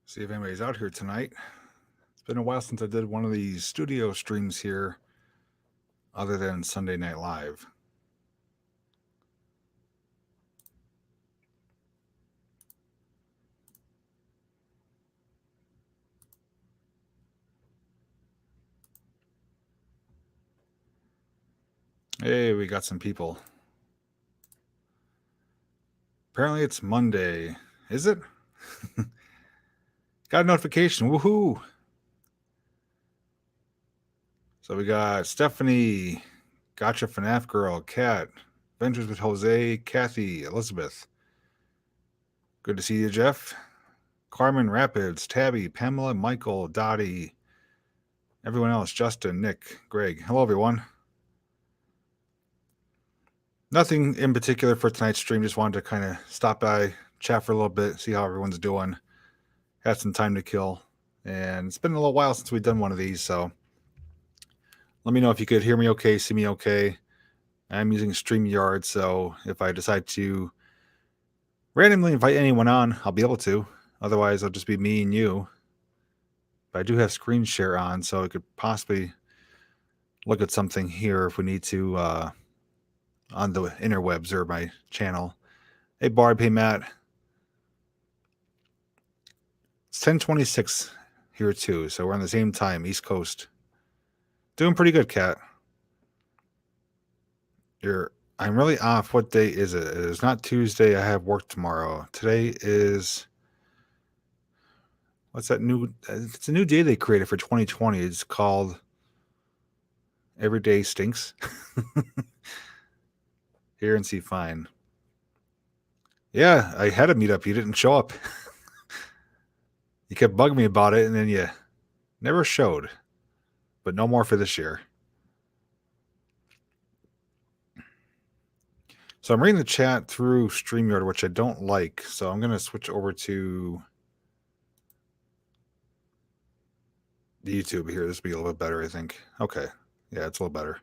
See if anybody's out here tonight. It's been a while since I did one of these studio streams here, other than Sunday Night Live. Hey, we got some people. Apparently it's Monday. Is it? Got a notification. Woohoo! So we got Stephanie, Gotcha FNAF Girl, Kat, Ventures with Jose, Kathy, Elizabeth. Good to see you, Jeff. Carmen Rapids, Tabby, Pamela, Michael, Dottie, everyone else, Justin, Nick, Greg. Hello, everyone. Nothing in particular for tonight's stream. Just wanted to kind of stop by, chat for a little bit, see how everyone's doing. Had some time to kill. And it's been a little while since we've done one of these, so let me know if you could hear me okay, see me okay. I'm using StreamYard, so if I decide to randomly invite anyone on, I'll be able to. Otherwise, it'll just be me and you. But I do have screen share on, so I could possibly look at something here if we need to on the interwebs or my channel. Hey, Barb. Hey, Matt. It's 10:26 here too, so we're on the same time, East Coast. Doing pretty good, Kat. I'm really off. What day is it? It is not Tuesday. I have work tomorrow. Today is what's that new? It's a new day they created for 2020. It's called Every Day Stinks. Here and see fine. Yeah, I had a meetup. You didn't show up. You kept bugging me about it, and then you never showed. But no more for this year. So I'm reading the chat through StreamYard, which I don't like. So I'm going to switch over to the YouTube here. This will be a little bit better, I think. Okay. Yeah, it's a little better.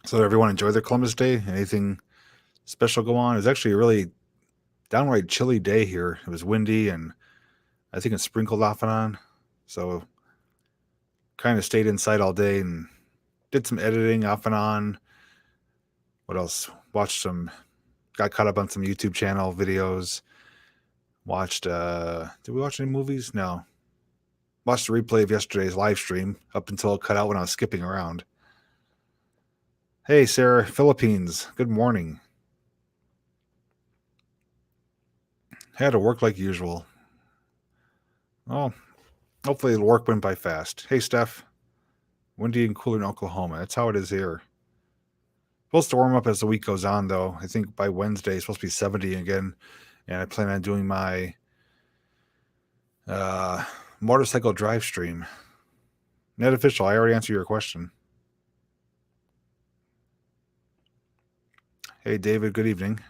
So did everyone enjoy their Columbus Day? Anything special go on? It was actually a really downright chilly day here. It was windy, and I think it sprinkled off and on. So kind of stayed inside all day and did some editing off and on. What else? Got caught up on some YouTube channel videos. Watched, did we watch any movies? No. Watched the replay of yesterday's live stream up until it cut out when I was skipping around. Hey, Sarah, Philippines. Good morning. Had to work like usual. Well, hopefully the work went by fast. Hey, Steph. Windy and cooler in Oklahoma. That's how it is here. Supposed to warm up as the week goes on, though. I think by Wednesday it's supposed to be 70 again. And I plan on doing my motorcycle drive stream. Net official, I already answered your question. Hey, David, good evening.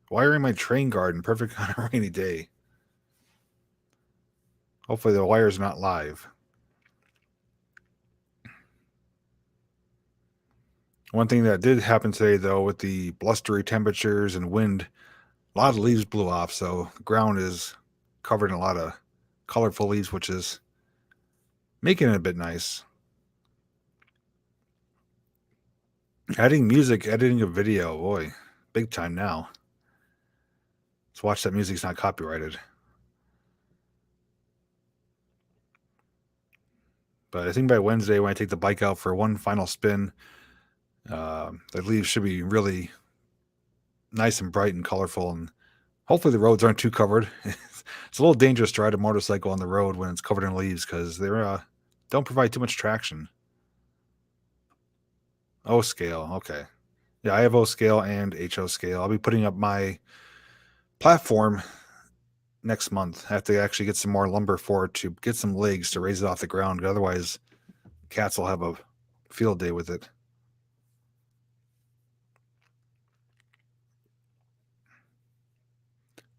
Wiring my train garden, perfect on a rainy day. Hopefully the wire's not live. One thing that did happen today, though, with the blustery temperatures and wind, a lot of leaves blew off, so the ground is covered in a lot of colorful leaves, which is making it a bit nice. Adding music, editing a video, boy, big time now. Let's watch that music's not copyrighted. But I think by Wednesday, when I take the bike out for one final spin, the leaves should be really nice and bright and colorful, and hopefully the roads aren't too covered. It's a little dangerous to ride a motorcycle on the road when it's covered in leaves because they don't provide too much traction. O scale, okay. Yeah, I have O scale and HO scale. I'll be putting up my platform next month. I have to actually get some more lumber for it to get some legs to raise it off the ground. Otherwise, cats will have a field day with it.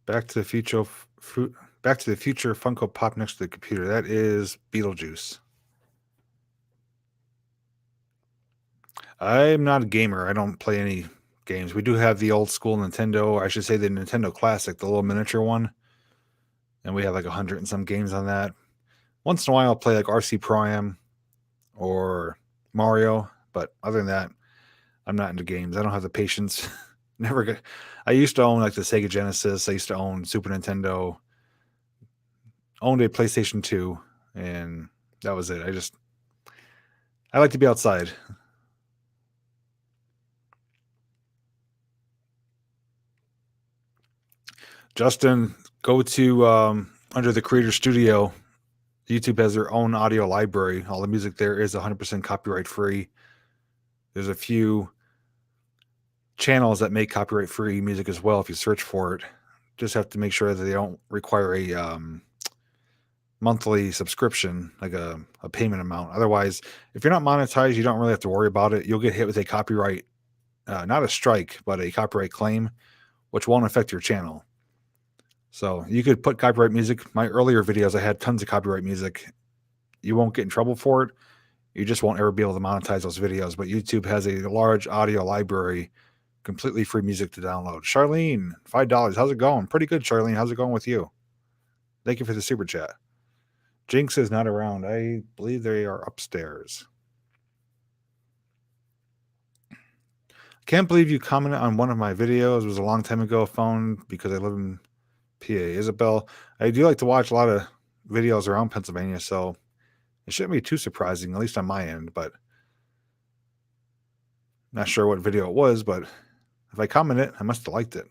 Back to the Future Funko Pop next to the computer. That is Beetlejuice. I'm not a gamer. I don't play any games. We do have the old school Nintendo, or I should say the Nintendo Classic, the little miniature one, and we have like 100 and some games on that. Once in a while, I'll play like RC Pro Am or Mario, but other than that, I'm not into games. I don't have the patience. Never get. I used to own like the Sega Genesis. I used to own Super Nintendo. Owned a PlayStation 2, and that was it. I like to be outside. Justin, go to under the Creator Studio. YouTube has their own audio library. All the music there is 100% copyright free. There's a few channels that make copyright free music as well if you search for it. Just have to make sure that they don't require a monthly subscription, like a payment amount. Otherwise, if you're not monetized, you don't really have to worry about it. You'll get hit with a copyright, not a strike, but a copyright claim, which won't affect your channel. So you could put copyright music. My earlier videos, I had tons of copyright music. You won't get in trouble for it. You just won't ever be able to monetize those videos. But YouTube has a large audio library, completely free music to download. Charlene, $5. How's it going? Pretty good, Charlene. How's it going with you? Thank you for the super chat. Jinx is not around. I believe they are upstairs. Can't believe you commented on one of my videos. It was a long time ago. Phone because I live in PA. Isabel, I do like to watch a lot of videos around Pennsylvania, so it shouldn't be too surprising, at least on my end, but not sure what video it was, but if I comment it, I must have liked it.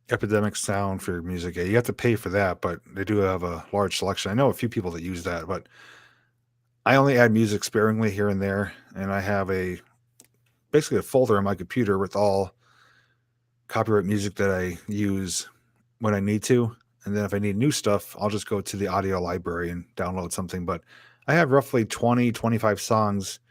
Epidemic Sound for your music. Yeah, you have to pay for that, but they do have a large selection. I know a few people that use that, but I only add music sparingly here and there, and I have basically a folder on my computer with all copyright music that I use when I need to. And then if I need new stuff, I'll just go to the audio library and download something. But I have roughly 20, 25 songs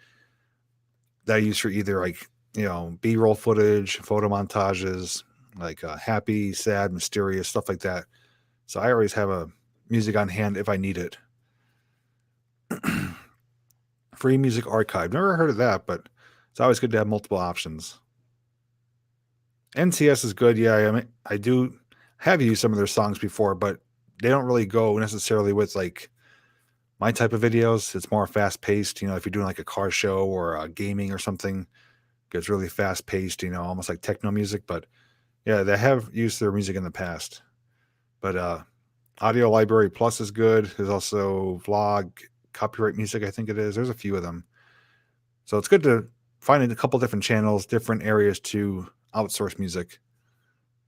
that I use for either like, B-roll footage, photo montages, like happy, sad, mysterious, stuff like that. So I always have a music on hand if I need it. Free music archive. Never heard of that, but it's always good to have multiple options. NCS is good. Yeah, I mean, I do have used some of their songs before, but they don't really go necessarily with like my type of videos. It's more fast paced. If you're doing like a car show or gaming or something, it's really fast paced, almost like techno music. But yeah, they have used their music in the past. But Audio Library Plus is good. There's also Vlog Copyright Music, I think it is. There's a few of them. So it's good to find a couple different channels, different areas to outsource music.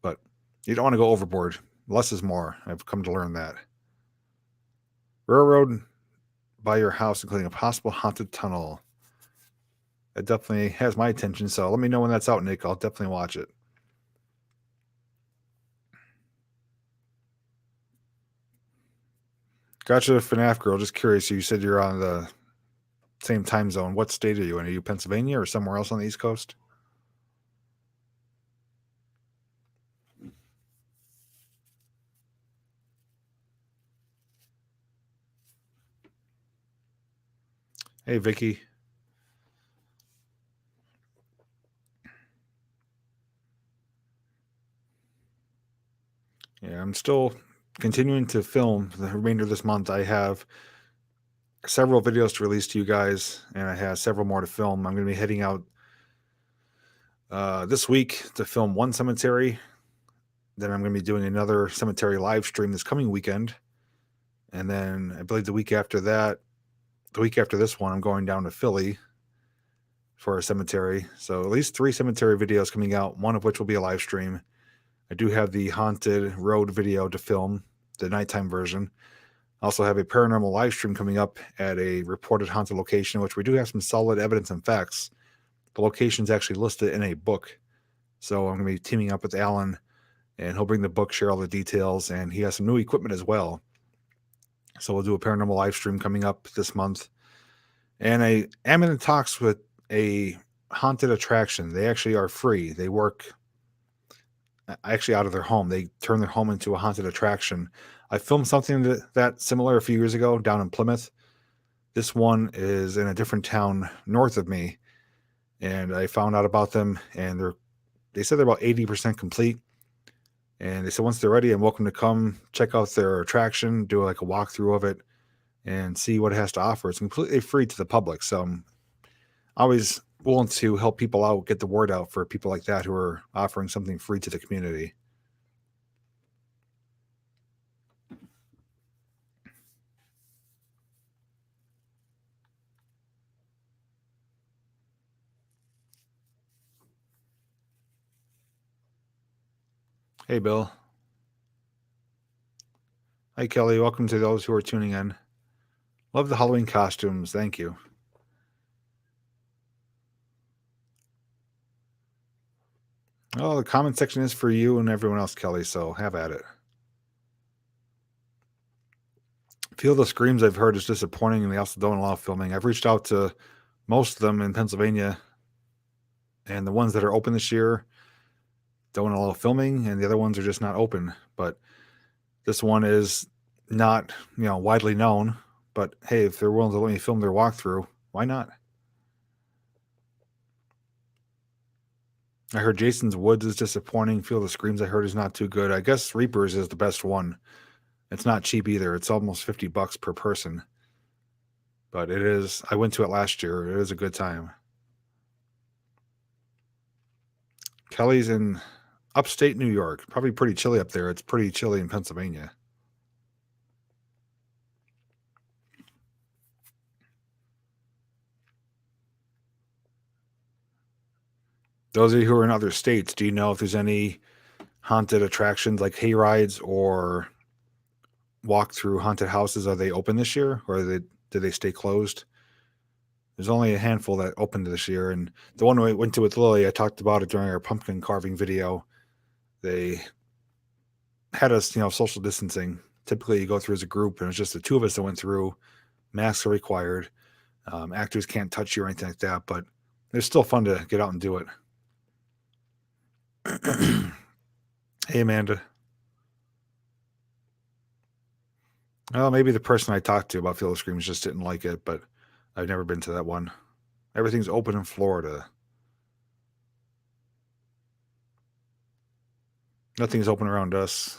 But you don't want to go overboard. Less is more. I've come to learn that. Railroad by your house, including a possible haunted tunnel. It definitely has my attention. So let me know when that's out, Nick. I'll definitely watch it. Gotcha, FNAF girl. Just curious. You said you're on the same time zone. What state are you in? Are you Pennsylvania or somewhere else on the East Coast? Hey, Vicky. Yeah, I'm still continuing to film the remainder of this month. I have several videos to release to you guys, and I have several more to film. I'm going to be heading out this week to film one cemetery. Then I'm going to be doing another cemetery live stream this coming weekend. And then I believe the week after this one, I'm going down to Philly for a cemetery. So at least 3 cemetery videos coming out, one of which will be a live stream. I do have the haunted road video to film, the nighttime version. I also have a paranormal live stream coming up at a reported haunted location, which we do have some solid evidence and facts. The location is actually listed in a book. So I'm going to be teaming up with Alan, and he'll bring the book, share all the details, and he has some new equipment as well. So we'll do a paranormal live stream coming up this month. And I am in talks with a haunted attraction. They actually are free. They work actually out of their home. They turn their home into a haunted attraction. I filmed something that similar a few years ago down in Plymouth. This one is in a different town north of me, and I found out about them, and they said they're about 80% complete. And they said once they're ready, I'm welcome to come check out their attraction, do like a walkthrough of it, and see what it has to offer. It's completely free to the public, so I'm always willing to help people out, get the word out for people like that who are offering something free to the community. Hey, Bill. Hi, Kelly. Welcome to those who are tuning in. Love the Halloween costumes. Thank you. Oh, the comment section is for you and everyone else, Kelly, so have at it. Feel the Screams I've heard is disappointing, and they also don't allow filming. I've reached out to most of them in Pennsylvania, and the ones that are open this year don't allow filming, and the other ones are just not open. But this one is not, widely known. But hey, if they're willing to let me film their walkthrough, why not? I heard Jason's Woods is disappointing. Feel the Screams I heard is not too good. I guess Reapers is the best one. It's not cheap either. It's almost $50 per person. But it is. I went to it last year. It is a good time. Kelly's in upstate New York. Probably pretty chilly up there. It's pretty chilly in Pennsylvania. Those of you who are in other states, do you know if there's any haunted attractions like hay rides or walk through haunted houses? Are they open this year, or do they stay closed? There's only a handful that opened this year, and the one we went to with Lily, I talked about it during our pumpkin carving video. They had us, social distancing. Typically, you go through as a group, and it was just the two of us that went through. Masks are required. Actors can't touch you or anything like that, but it's still fun to get out and do it. Hey, Amanda. Well, maybe the person I talked to about Field of Screams just didn't like it, but I've never been to that one. Everything's open in Florida. Nothing's open around us.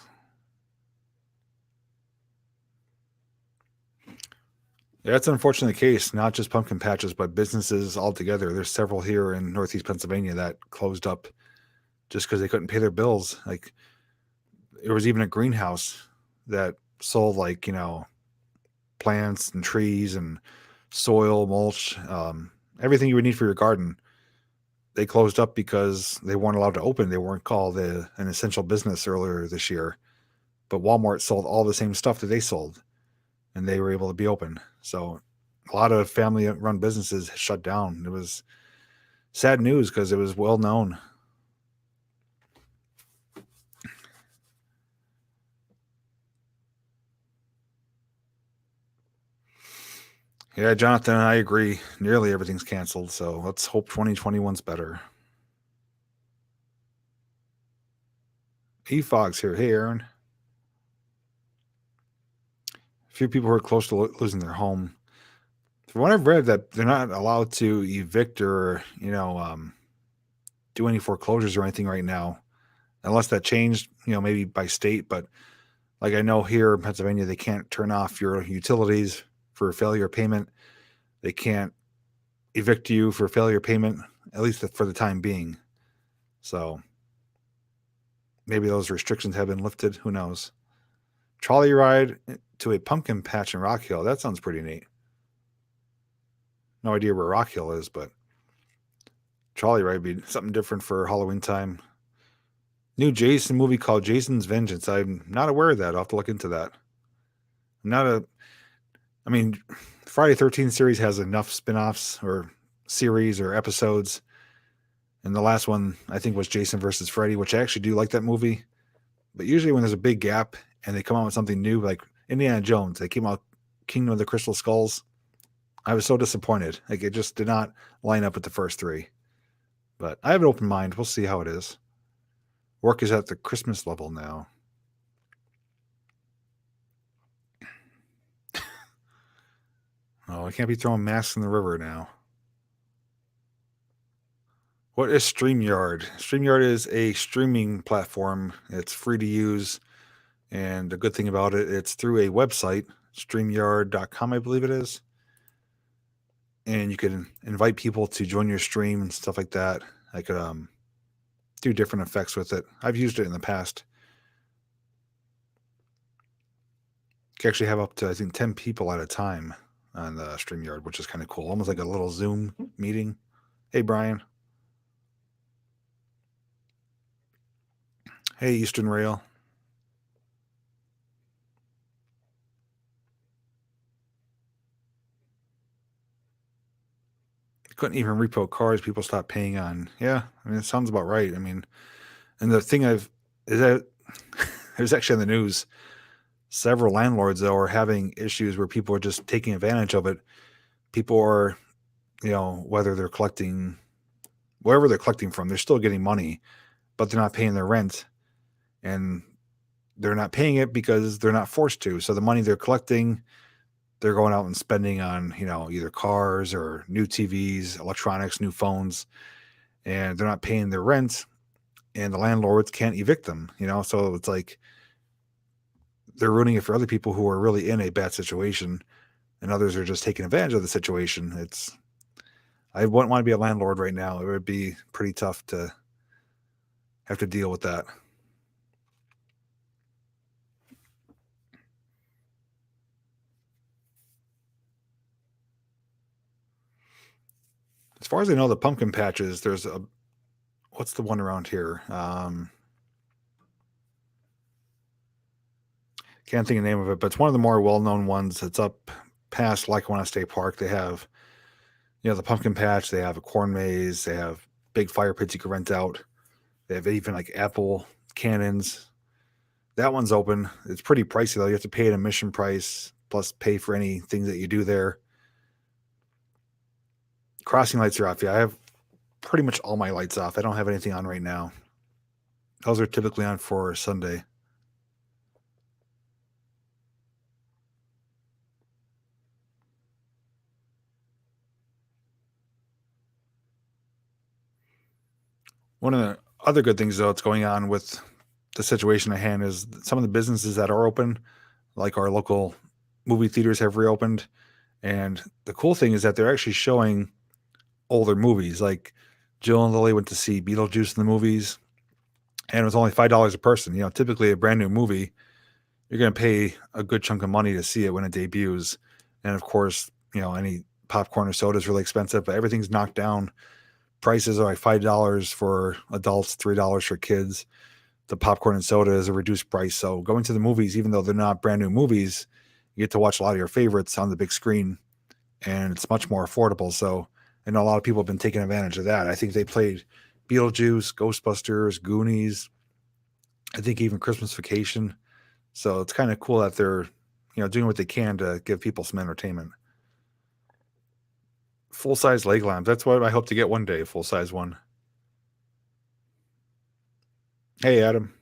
Yeah, that's unfortunately the case. Not just pumpkin patches, but businesses altogether. There's several here in Northeast Pennsylvania that closed up just because they couldn't pay their bills. Like, there was even a greenhouse that sold plants and trees and soil, mulch, everything you would need for your garden. They closed up because they weren't allowed to open. They weren't called an essential business earlier this year. But Walmart sold all the same stuff that they sold, and they were able to be open. So a lot of family-run businesses shut down. It was sad news because it was well known. Yeah, Jonathan, I agree. Nearly everything's canceled, so let's hope 2021's better. E-Fog's here. Hey, Aaron. A few people who are close to losing their home. From what I've read, that they're not allowed to evict or, do any foreclosures or anything right now, unless that changed, maybe by state. But like I know here in Pennsylvania, they can't turn off your utilities for failure payment. They can't evict you for failure payment, at least for the time being. So maybe those restrictions have been lifted. Who knows? Trolley ride to a pumpkin patch in Rock Hill. That sounds pretty neat. No idea where Rock Hill is, but trolley ride would be something different for Halloween time. New Jason movie called Jason's Vengeance. I'm not aware of that. I'll have to look into that. Friday 13th series has enough spin-offs or series or episodes. And the last one, I think, was Jason versus Freddy, which I actually do like that movie. But usually when there's a big gap and they come out with something new, like Indiana Jones, they came out Kingdom of the Crystal Skulls. I was so disappointed. Like, it just did not line up with the first three. But I have an open mind. We'll see how it is. Work is at the Christmas level now. Oh, I can't be throwing masks in the river now. What is StreamYard? StreamYard is a streaming platform. It's free to use. And the good thing about it, it's through a website, streamyard.com, I believe it is. And you can invite people to join your stream and stuff like that. I could do different effects with it. I've used it in the past. You can actually have up to, I think, 10 people at a time on the StreamYard, which is kind of cool. Almost like a little Zoom meeting. Hey, Brian. Hey, Eastern Rail. Couldn't even repo cars. People stopped paying on. Yeah, I mean, it sounds about right. I mean, and the thing is that there's actually in the news, several landlords though are having issues where people are just taking advantage of it. People are, whether they're collecting wherever they're collecting from, they're still getting money, but they're not paying their rent, and they're not paying it because they're not forced to. So the money they're collecting, they're going out and spending on, either cars or new TVs, electronics, new phones, and they're not paying their rent, and the landlords can't evict them, so it's like they're ruining it for other people who are really in a bad situation, and others are just taking advantage of the situation. I wouldn't want to be a landlord right now. It would be pretty tough to have to deal with that. As far as I know, the pumpkin patches, there's a what's the one around here? Can't think of the name of it, but it's one of the more well-known ones. It's up past Lackawanna State Park. They have, the pumpkin patch. They have a corn maze. They have big fire pits you can rent out. They have even like apple cannons. That one's open. It's pretty pricey though. You have to pay an admission price plus pay for anything that you do there. Crossing lights are off. Yeah, I have pretty much all my lights off. I don't have anything on right now. Those are typically on for Sunday. One of the other good things, though, that's going on with the situation at hand is some of the businesses that are open, like our local movie theaters, have reopened. And the cool thing is that they're actually showing older movies. Like Jill and Lily went to see Beetlejuice in the movies, and it was only $5 a person. Typically a brand new movie, you're going to pay a good chunk of money to see it when it debuts. And of course, any popcorn or soda is really expensive, but everything's knocked down. Prices are like $5 for adults, $3 for kids. The popcorn and soda is a reduced price. So going to the movies, even though they're not brand new movies, you get to watch a lot of your favorites on the big screen, and it's much more affordable. So I know a lot of people have been taking advantage of that. I think they played Beetlejuice, Ghostbusters, Goonies, I think even Christmas Vacation. So it's kind of cool that they're, doing what they can to give people some entertainment. Full size leg lamp. That's what I hope to get one day, full size one. Hey, Adam.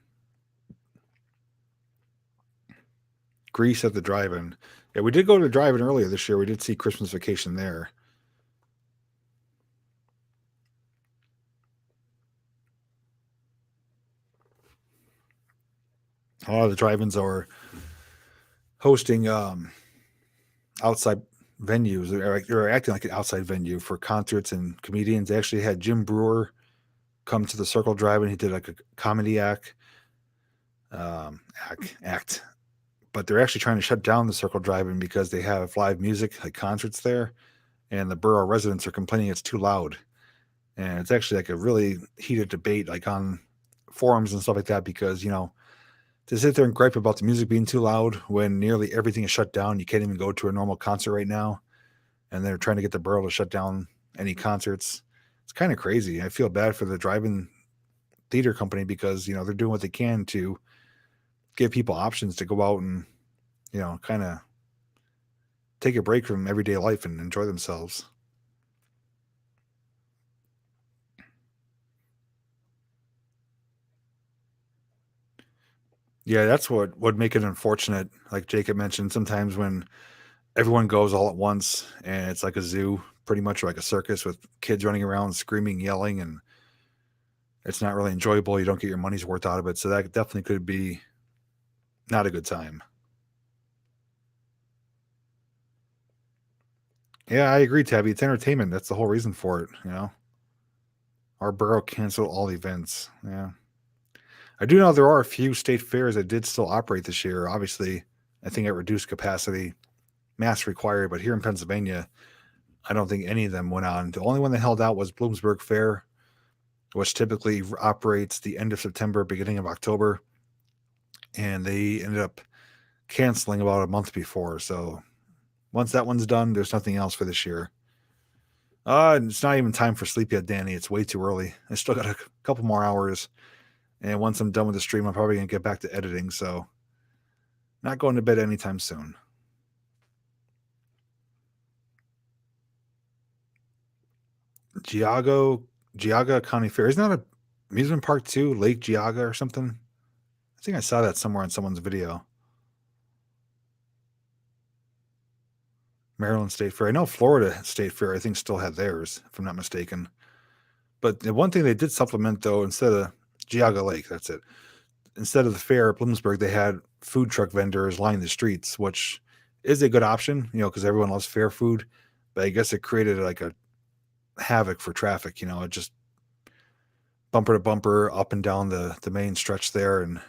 Greece at the drive-in. Yeah, we did go to the drive-in earlier this year. We did see Christmas Vacation there. A lot of the drive-ins are hosting outside venues. They're acting like an outside venue for concerts and comedians. They actually had Jim Brewer come to the Circle Drive-in. He did like a comedy act. But they're actually trying to shut down the Circle Drive-in because they have live music, like concerts there, and the borough residents are complaining it's too loud. And it's actually like a really heated debate, like on forums and stuff like that, because to sit there and gripe about the music being too loud when nearly everything is shut down. You can't even go to a normal concert right now, and they're trying to get the borough to shut down any concerts. It's kind of crazy. I feel bad for the drive-in theater company because they're doing what they can to give people options to go out and kind of take a break from everyday life and enjoy themselves. Yeah, that's what would make it unfortunate. Like Jacob mentioned, sometimes when everyone goes all at once, and it's like a zoo, pretty much like a circus with kids running around, screaming, yelling, and it's not really enjoyable. You don't get your money's worth out of it. So that definitely could be not a good time. Yeah, I agree, Tabby. It's entertainment. That's the whole reason for it, you know. Our borough canceled all events. Yeah. I do know there are a few state fairs that did still operate this year. Obviously, I think at reduced capacity, mask required, but here in Pennsylvania, I don't think any of them went on. The only one that held out was Bloomsburg Fair, which typically operates the end of September, beginning of October. And they ended up canceling about a month before. So once that one's done, there's nothing else for this year. It's not even time for sleep yet, Danny. It's way too early. I still got a couple more hours. And once I'm done with the stream, I'm probably going to get back to editing. So not going to bed anytime soon. Geauga County Fair. Isn't that a amusement park too? Lake Geauga or something? I think I saw that somewhere on someone's video. Maryland State Fair. I know Florida State Fair, I think, still had theirs, if I'm not mistaken. But the one thing they did supplement, though, instead of Geauga Lake, that's it. Instead of the fair at Bloomsburg, they had food truck vendors lining the streets, which is a good option, you know, because everyone loves fair food. But I guess it created like a havoc for traffic, you know, it just bumper to bumper up and down the main stretch there. And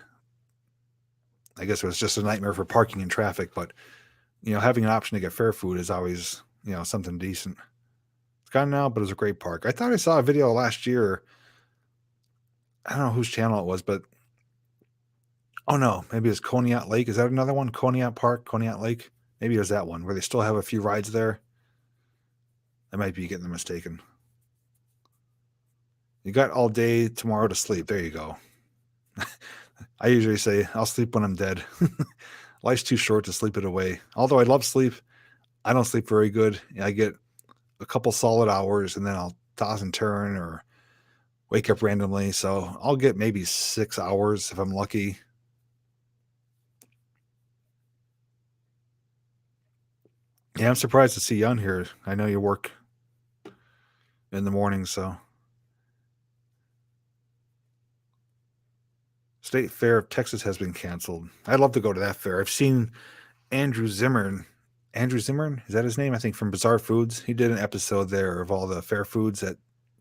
I guess it was just a nightmare for parking and traffic. But, you know, having an option to get fair food is always, you know, something decent. It's gone now, but it was a great park. I thought I saw a video last year. I don't know whose channel it was, but oh no, maybe it's Conneaut Lake. Is that another one? Conneaut Park, Conneaut Lake? Maybe it was that one where they still have a few rides there. I might be getting them mistaken. You got all day tomorrow to sleep. There you go. I usually say I'll sleep when I'm dead. Life's too short to sleep it away. Although I love sleep, I don't sleep very good. I get a couple solid hours and then I'll toss and turn or wake up randomly. So I'll get maybe 6 hours if I'm lucky. Yeah, I'm surprised to see you on here. I know you work in the morning, so. State Fair of Texas has been canceled. I'd love to go to that fair. I've seen Andrew Zimmern. Andrew Zimmern, is that his name? I think from Bizarre Foods. He did an episode there of all the fair foods at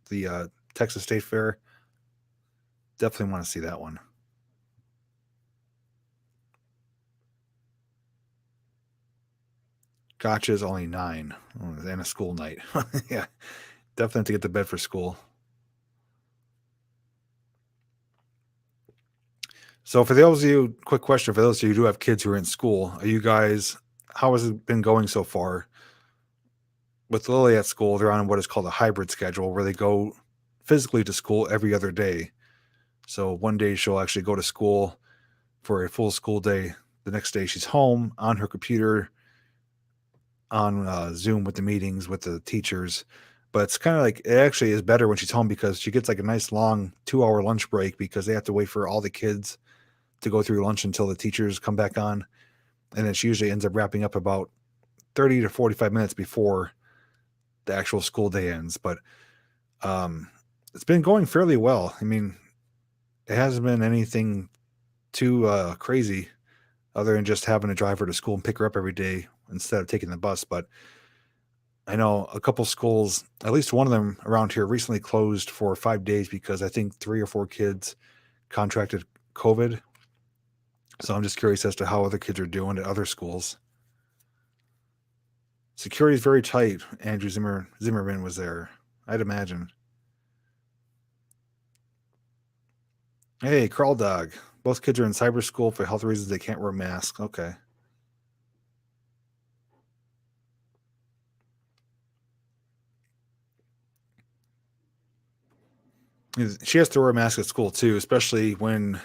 the Texas State Fair. Definitely want to see that one. Gotcha is only 9 and a school night. Yeah, definitely have to get to bed for school. So for those of you, quick question for those of you who do have kids who are in school, are you guys, how has it been going so far? With Lily at school, they're on what is called a hybrid schedule where they go physically to school every other day. So one day she'll actually go to school for a full school day. The next day she's home on her computer on Zoom with the meetings with the teachers. But it's kind of like it actually is better when she's home because she gets like a nice long 2 hour lunch break because they have to wait for all the kids to go through lunch until the teachers come back on. And then she usually ends up wrapping up about 30 to 45 minutes before the actual school day ends. But it's been going fairly well. I mean, it hasn't been anything too crazy other than just having to drive her to school and pick her up every day instead of taking the bus. But I know a couple schools, at least one of them around here, recently closed for 5 days because I think 3 or 4 kids contracted COVID. So I'm just curious as to how other kids are doing at other schools. Security is very tight. Andrew Zimmerman was there, I'd imagine. Hey, Crawl Dog. Both kids are in cyber school for health reasons. They can't wear masks. Okay. She has to wear a mask at school too, especially when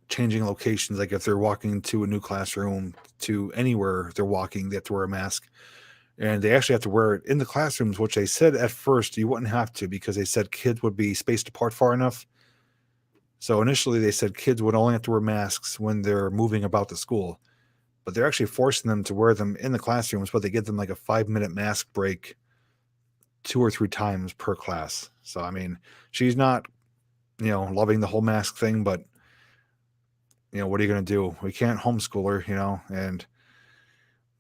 changing locations. Like if they're walking to a new classroom, to anywhere they're walking, they have to wear a mask. And they actually have to wear it in the classrooms, which they said at first you wouldn't have to because they said kids would be spaced apart far enough. So initially they said kids would only have to wear masks when they're moving about the school. but they're actually forcing them to wear them in the classrooms, but they give them like a 5-minute mask break 2 or 3 times per class. So, I mean, she's not, loving the whole mask thing, but, what are you going to do? We can't homeschool her, and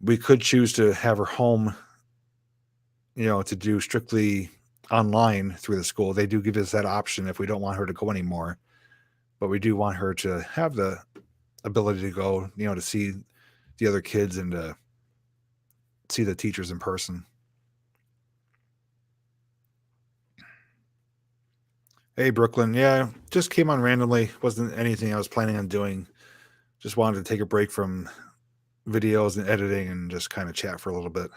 we could choose to have her home, to do strictly online through the school. They do give us that option if we don't want her to go anymore, but we do want her to have the ability to go, to see the other kids and to see the teachers in person. Hey, Brooklyn. Yeah, just came on randomly. Wasn't anything I was planning on doing. Just wanted to take a break from videos and editing and just kind of chat for a little bit.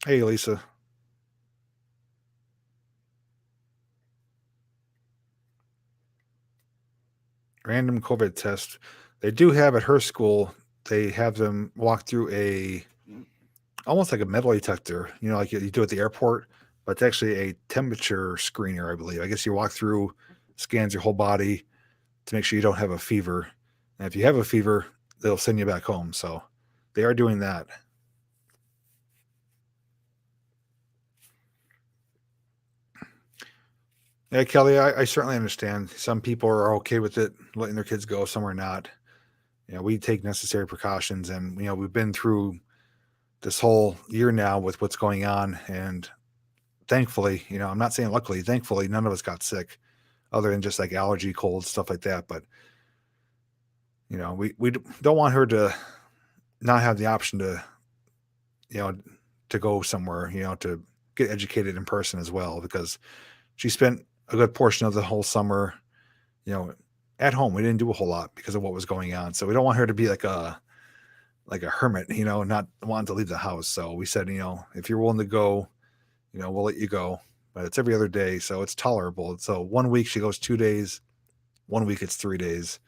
Hey, Lisa. Random COVID test. They do have at her school, they have them walk through almost like a metal detector, like you do at the airport, but it's actually a temperature screener, I believe. I guess you walk through, scans your whole body to make sure you don't have a fever. And if you have a fever, they'll send you back home. So they are doing that. Yeah, Kelly, I certainly understand. Some people are okay with it, letting their kids go, some are not. We take necessary precautions, and we've been through this whole year now with what's going on, and thankfully, I'm not saying luckily, thankfully, none of us got sick, other than just like allergy, colds, stuff like that. But we don't want her to not have the option to you know to go somewhere, to get educated in person as well, because she spent a good portion of the whole summer, you know, at home. We didn't do a whole lot because of what was going on. So we don't want her to be like a hermit, not wanting to leave the house. So we said, if you're willing to go, we'll let you go. But it's every other day, so it's tolerable. So one week she goes 2 days, one week it's 3 days,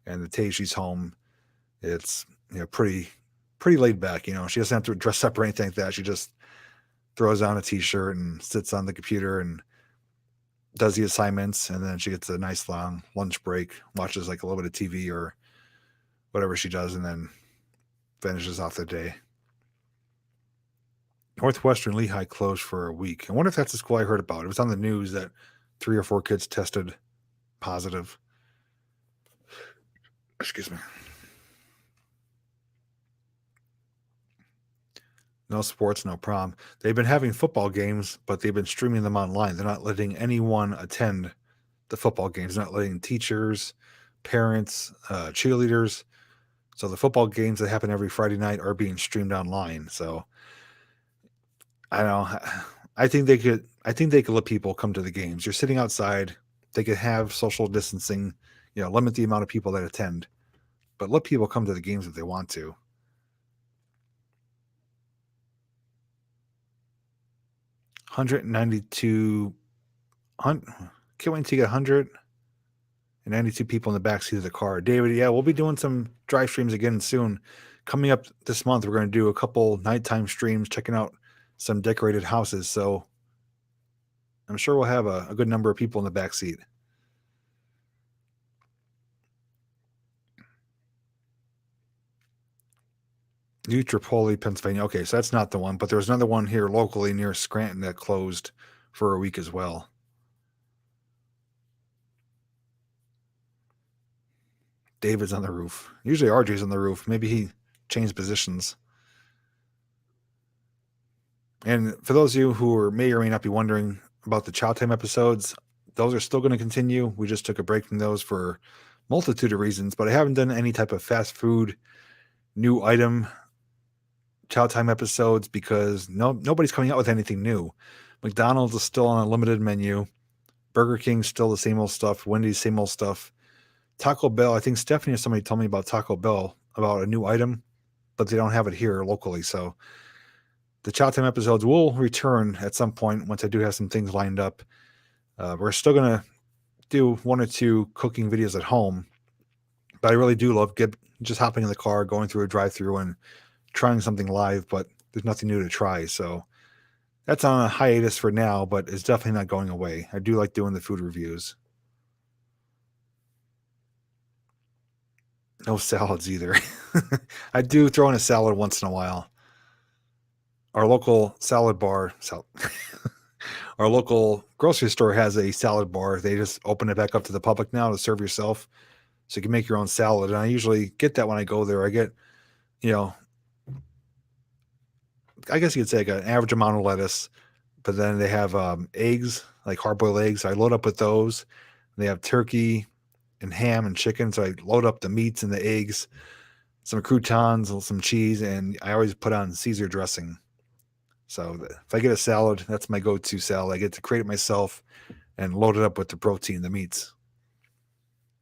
and the day she's home, it's pretty laid back. She doesn't have to dress up or anything like that. She just throws on a t-shirt and sits on the computer and does the assignments, and then she gets a nice long lunch break, watches like a little bit of TV or whatever she does, and then finishes off the day. Northwestern Lehigh closed for a week. I wonder if that's the school I heard about. It was on the news that 3 or 4 kids tested positive. Excuse me. No sports, no prom. They've been having football games, but they've been streaming them online. They're not letting anyone attend the football games. They're not letting teachers, parents, cheerleaders. So the football games that happen every Friday night are being streamed online. So I don't know. I think they could. I think they could let people come to the games. You're sitting outside. They could have social distancing. Limit the amount of people that attend, but let people come to the games if they want to. 192. Can't wait to get 192 people in the back seat of the car. David, yeah, we'll be doing some drive streams again soon. Coming up this month, we're going to do a couple nighttime streams, checking out some decorated houses. So I'm sure we'll have a good number of people in the back seat. New Tripoli, Pennsylvania. Okay, so that's not the one, but there was another one here locally near Scranton that closed for a week as well. David's on the roof. Usually RJ's on the roof. Maybe he changed positions. And for those of you who may or may not be wondering about the Chow Time episodes, those are still going to continue. We just took a break from those for a multitude of reasons, but I haven't done any type of fast food new item Chow Time episodes because nobody's coming out with anything new. McDonald's is still on a limited menu. Burger King's still the same old stuff. Wendy's, same old stuff. Taco Bell, I think Stephanie or somebody told me about Taco Bell, about a new item, but they don't have it here locally. So the Chow Time episodes will return at some point once I do have some things lined up. We're still going to do 1 or 2 cooking videos at home, but I really do love just hopping in the car, going through a drive-through and trying something live, but there's nothing new to try. So that's on a hiatus for now, but it's definitely not going away. I do like doing the food reviews. No salads either. I do throw in a salad once in a while. Our local salad bar, our local grocery store has a salad bar. They just open it back up to the public now to serve yourself, so you can make your own salad. And I usually get that when I go there. I get, you know, I guess you could say like an average amount of lettuce, but then they have eggs, like hard boiled eggs. I load up with those. They have turkey and ham and chicken, so I load up the meats and the eggs, some croutons, some cheese, and I always put on Caesar dressing. So if I get a salad, that's my go-to salad. I get to create it myself and load it up with the protein, the meats.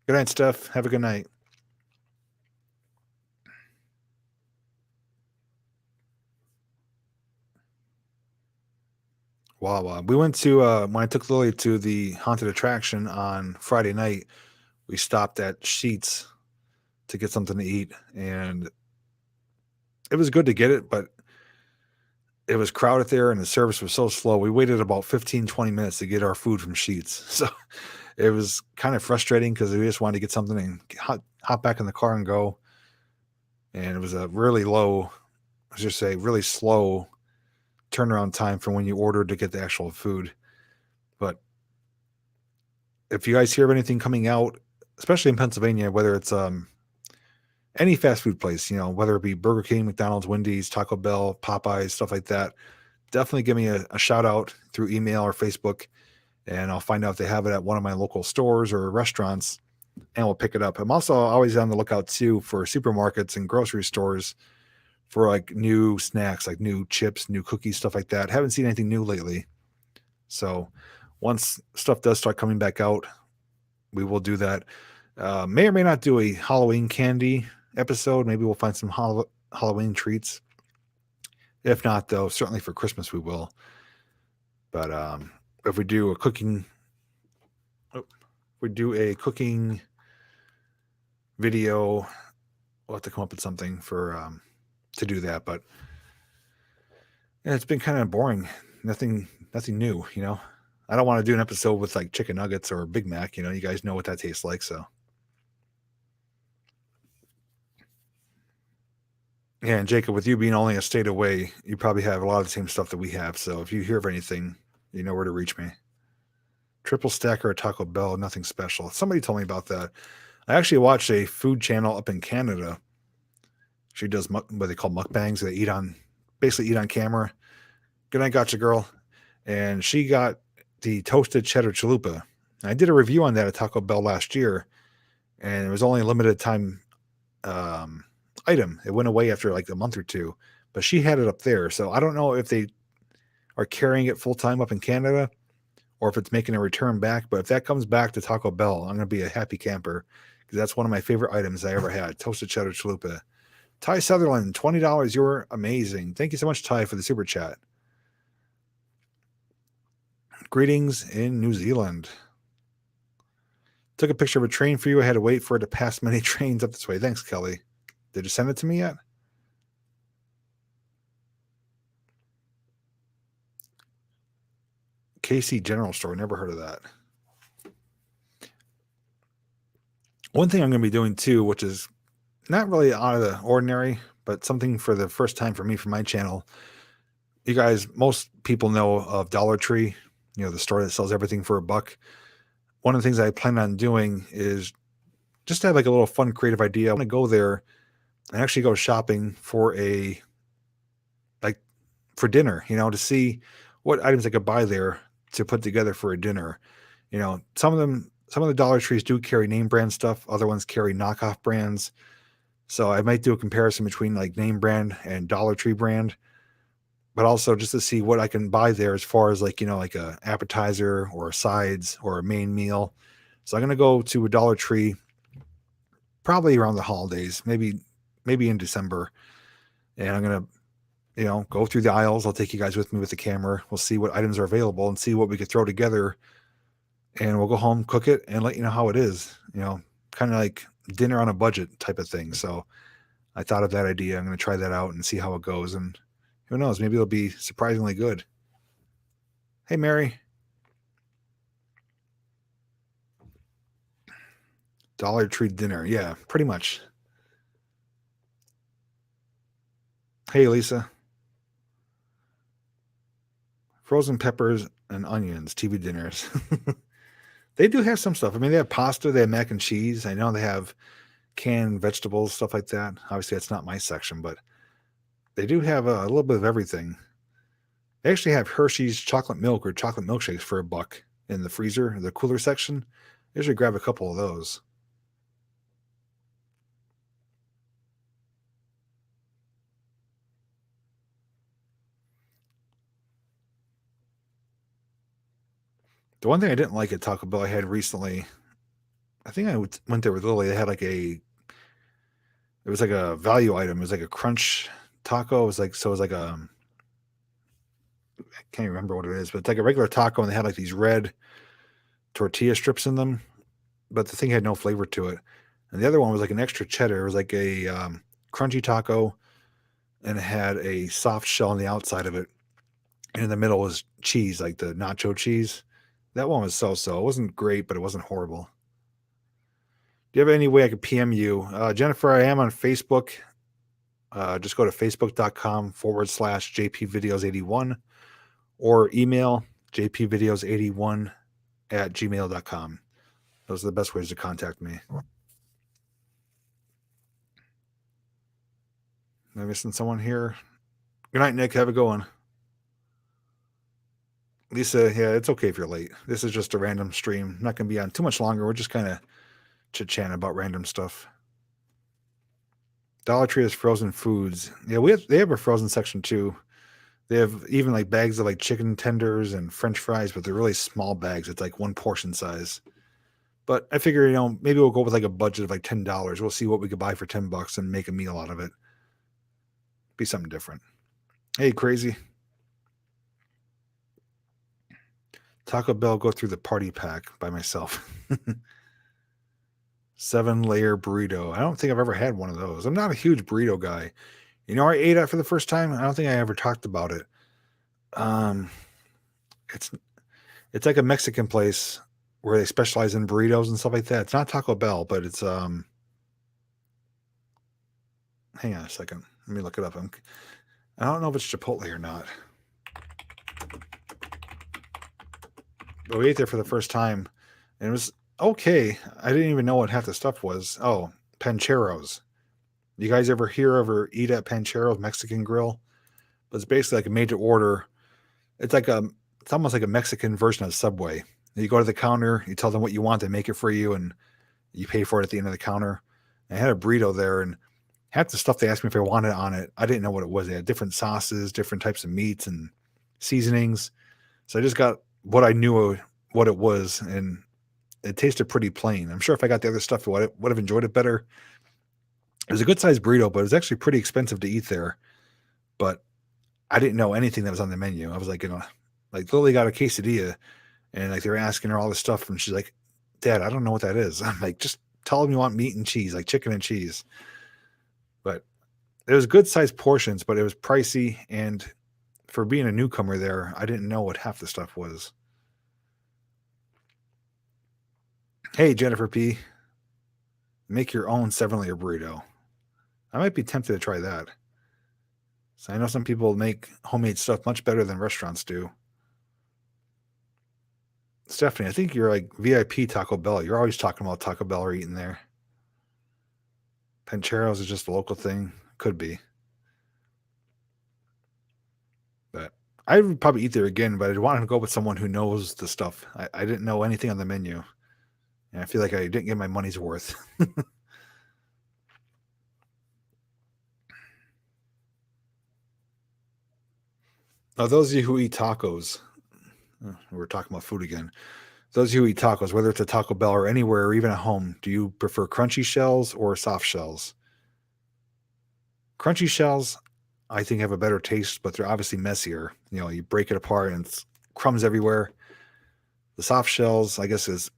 Good night, Steph. Have a good night. Wow. We went to when I took Lily to the haunted attraction on Friday night. We stopped at Sheets to get something to eat, and it was good to get it, but it was crowded there and the service was so slow. We waited about 15, 20 minutes to get our food from Sheets. So it was kind of frustrating because we just wanted to get something and hop back in the car and go. And it was a really low, I should say, really slow turnaround time from when you ordered to get the actual food. But if you guys hear of anything coming out, especially in Pennsylvania, whether it's any fast food place, whether it be Burger King, McDonald's, Wendy's, Taco Bell, Popeyes, stuff like that, definitely give me a shout out through email or Facebook, and I'll find out if they have it at one of my local stores or restaurants, and we'll pick it up. I'm also always on the lookout too for supermarkets and grocery stores for like new snacks, like new chips, new cookies, stuff like that. Haven't seen anything new lately. So once stuff does start coming back out, we will do that. May or may not do a Halloween candy episode. Maybe we'll find some Halloween treats. If not, though, certainly for Christmas we will. But if we do a cooking video, we'll have to come up with something for to do that. But yeah, it's been kind of boring. Nothing new. I don't want to do an episode with like chicken nuggets or Big Mac. You guys know what that tastes like. So yeah, and Jacob, with you being only a state away, you probably have a lot of the same stuff that we have. So if you hear of anything, you know where to reach me. Triple stacker at Taco Bell, nothing special. Somebody told me about that. I actually watched a food channel up in Canada. She does what they call mukbangs. They basically eat on camera. Good night, gotcha girl. And she got the toasted cheddar chalupa. I did a review on that at Taco Bell last year, and it was only a limited time item. It went away after like a month or two, but she had it up there. So I don't know if they are carrying it full time up in Canada or if it's making a return back. But if that comes back to Taco Bell, I'm going to be a happy camper because that's one of my favorite items I ever had. Toasted cheddar chalupa. Ty Sutherland, $20. You're amazing. Thank you so much, Ty, for the super chat. Greetings in New Zealand. Took a picture of a train for you. I had to wait for it to pass many trains up this way. Thanks, Kelly. Did you send it to me yet? KC General Store. Never heard of that. One thing I'm going to be doing too, which is not really out of the ordinary, but something for the first time for me for my channel. You guys, most people know of Dollar Tree, the store that sells everything for $1. One of the things I plan on doing is just to have like a little fun, creative idea. I want to go there and actually go shopping for dinner, to see what items I could buy there to put together for a dinner. Some of the Dollar Trees do carry name brand stuff. Other ones carry knockoff brands. So I might do a comparison between like name brand and Dollar Tree brand, but also just to see what I can buy there as far as like a appetizer or sides or a main meal. So I'm going to go to a Dollar Tree probably around the holidays, maybe in December. And I'm going to, go through the aisles. I'll take you guys with me with the camera. We'll see what items are available and see what we could throw together. And we'll go home, cook it, and let you know how it is. Kind of like dinner on a budget type of thing. So I thought of that idea. I'm going to try that out and see how it goes. And who knows, maybe it'll be surprisingly good. Hey, Mary. Dollar Tree dinner. Yeah, pretty much. Hey, Lisa. Frozen peppers and onions, TV dinners. They do have some stuff. I mean, they have pasta, they have mac and cheese. I know they have canned vegetables, stuff like that. Obviously, that's not my section, but they do have a little bit of everything. They actually have Hershey's chocolate milk or chocolate milkshakes for $1 in the freezer, the cooler section. I usually grab a couple of those. The one thing I didn't like at Taco Bell I had recently, I think went there with Lily. They had it was like a value item. It was like a crunch taco. It was like, so it was like I can't remember what it is, but it's like a regular taco and they had like these red tortilla strips in them, but the thing had no flavor to it. And the other one was like an extra cheddar. It was like a crunchy taco and it had a soft shell on the outside of it. And in the middle was cheese, like the nacho cheese. That one was so. It wasn't great, but it wasn't horrible. Do you have any way I could PM you? Jennifer, I am on Facebook. Just go to facebook.com/JPvideos81 or email jpvideos81@gmail.com. Those are the best ways to contact me. Am I missing someone here? Good night, Nick. Have a good one. Lisa, yeah, it's okay if you're late. This is just a random stream. Not going to be on too much longer. We're just kind of chit-chatting about random stuff. Dollar Tree has frozen foods. Yeah, they have a frozen section too. They have even like bags of like chicken tenders and French fries, but they're really small bags. It's like one portion size. But I figure, maybe we'll go with like a budget of like $10. We'll see what we could buy for $10 and make a meal out of it. Be something different. Hey, crazy. Taco Bell go through the party pack by myself. 7-layer burrito. I don't think I've ever had one of those. I'm not a huge burrito guy. I ate it for the first time. I don't think I ever talked about it. Um, it's it's like a Mexican place where they specialize in burritos and stuff like that. It's not Taco Bell, but it's hang on a second. Let me look it up. I don't know if it's Chipotle or not. But we ate there for the first time, and it was okay. I didn't even know what half the stuff was. Oh, Pancheros. You guys ever eat at Pancheros Mexican Grill? But it's basically like a made to order. It's it's almost like a Mexican version of Subway. You go to the counter, you tell them what you want, they make it for you, and you pay for it at the end of the counter. And I had a burrito there, and half the stuff they asked me if I wanted on it, I didn't know what it was. They had different sauces, different types of meats and seasonings. So I just got what I knew what it was, and it tasted pretty plain. I'm sure if I got the other stuff, I would have enjoyed it better. It was a good sized burrito, but it was actually pretty expensive to eat there. But I didn't know anything that was on the menu. I was like, like Lily got a quesadilla, and like they were asking her all this stuff, and she's like, "Dad, I don't know what that is." I'm like, "Just tell them you want meat and cheese, like chicken and cheese." But it was good sized portions, but it was pricey, and for being a newcomer there, I didn't know what half the stuff was. Hey, Jennifer P, make your own 7-layer burrito. I might be tempted to try that. So I know some people make homemade stuff much better than restaurants do. Stephanie, I think you're like VIP Taco Bell. You're always talking about Taco Bell or eating there. Pancheros is just a local thing. Could be. But I would probably eat there again, but I'd want to go with someone who knows the stuff. I didn't know anything on the menu. And I feel like I didn't get my money's worth. Now, those of you who eat tacos, we're talking about food again. Those of you who eat tacos, whether it's a Taco Bell or anywhere or even at home, do you prefer crunchy shells or soft shells? Crunchy shells, I think, have a better taste, but they're obviously messier. You break it apart and it's crumbs everywhere. The soft shells, I guess, is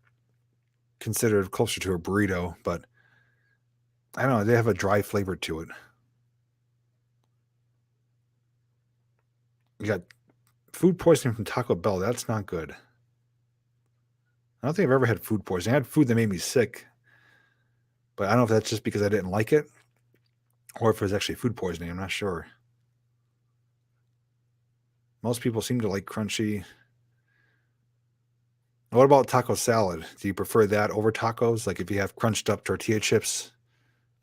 considered closer to a burrito, but I don't know. They have a dry flavor to it. You got food poisoning from Taco Bell. That's not good. I don't think I've ever had food poisoning. I had food that made me sick, but I don't know if that's just because I didn't like it or if it was actually food poisoning. I'm not sure. Most people seem to like crunchy. What about taco salad? Do you prefer that over tacos? Like if you have crunched up tortilla chips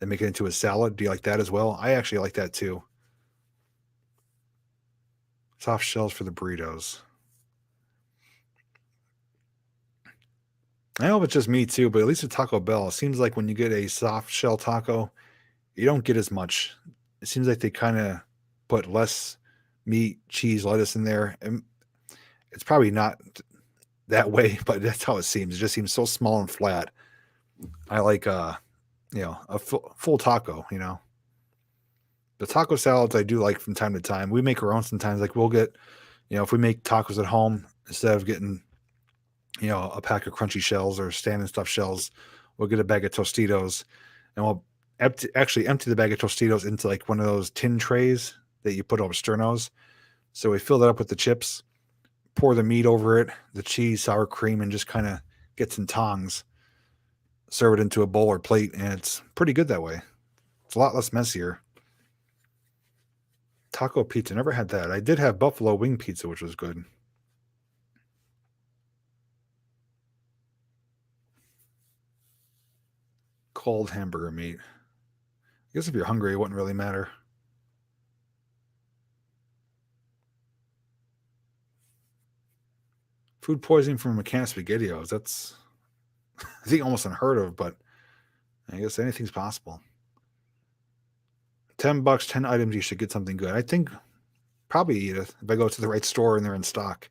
and make it into a salad, do you like that as well? I actually like that too. Soft shells for the burritos. I know if it's just me too, but at least at Taco Bell, it seems like when you get a soft shell taco, you don't get as much. It seems like they kind of put less meat, cheese, lettuce in there. And it's probably not that way, but that's how it seems. It just seems so small and flat. I like a full taco, The taco salads I do like from time to time. We make our own sometimes. Like we'll get, if we make tacos at home, instead of getting, a pack of crunchy shells or standing stuffed shells, we'll get a bag of Tostitos and we'll empty the bag of Tostitos into like one of those tin trays that you put over sternos. So we fill that up with the chips, pour the meat over it, the cheese, sour cream, and just kind of get some tongs, serve it into a bowl or plate, and it's pretty good that way. It's a lot less messier. Taco pizza, never had that. I did have buffalo wing pizza, which was good. Cold hamburger meat. I guess if you're hungry, it wouldn't really matter. Food poisoning from a can of SpaghettiOs. That's, I think, almost unheard of, but I guess anything's possible. $10, 10 items, you should get something good. I think probably eat it if I go to the right store and they're in stock.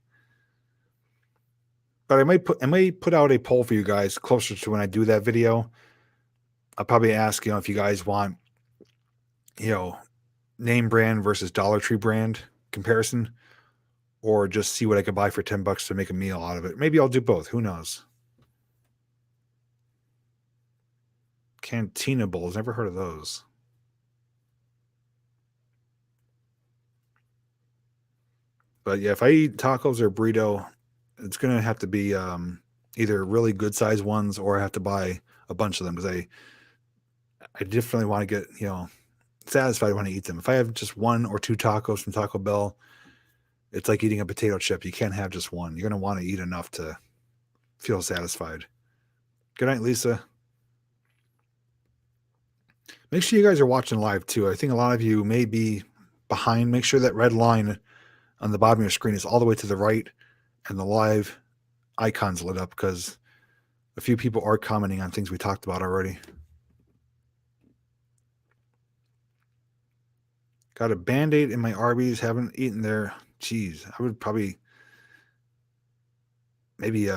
But I might put out a poll for you guys closer to when I do that video. I'll probably ask, if you guys want, name brand versus Dollar Tree brand comparison, or just see what I could buy for $10 to make a meal out of it. Maybe I'll do both. Who knows? Cantina bowls. Never heard of those. But yeah, if I eat tacos or burrito, it's gonna have to be either really good sized ones or I have to buy a bunch of them because I definitely want to get satisfied when I eat them. If I have just one or two tacos from Taco Bell, it's like eating a potato chip. You can't have just one. You're gonna want to eat enough to feel satisfied. Good night, Lisa. Make sure you guys are watching live too. I think a lot of you may be behind. Make sure that red line on the bottom of your screen is all the way to the right and the live icon's lit up because a few people are commenting on things we talked about already. Got a Band-Aid in my Arby's. Haven't eaten there. Jeez, I would probably maybe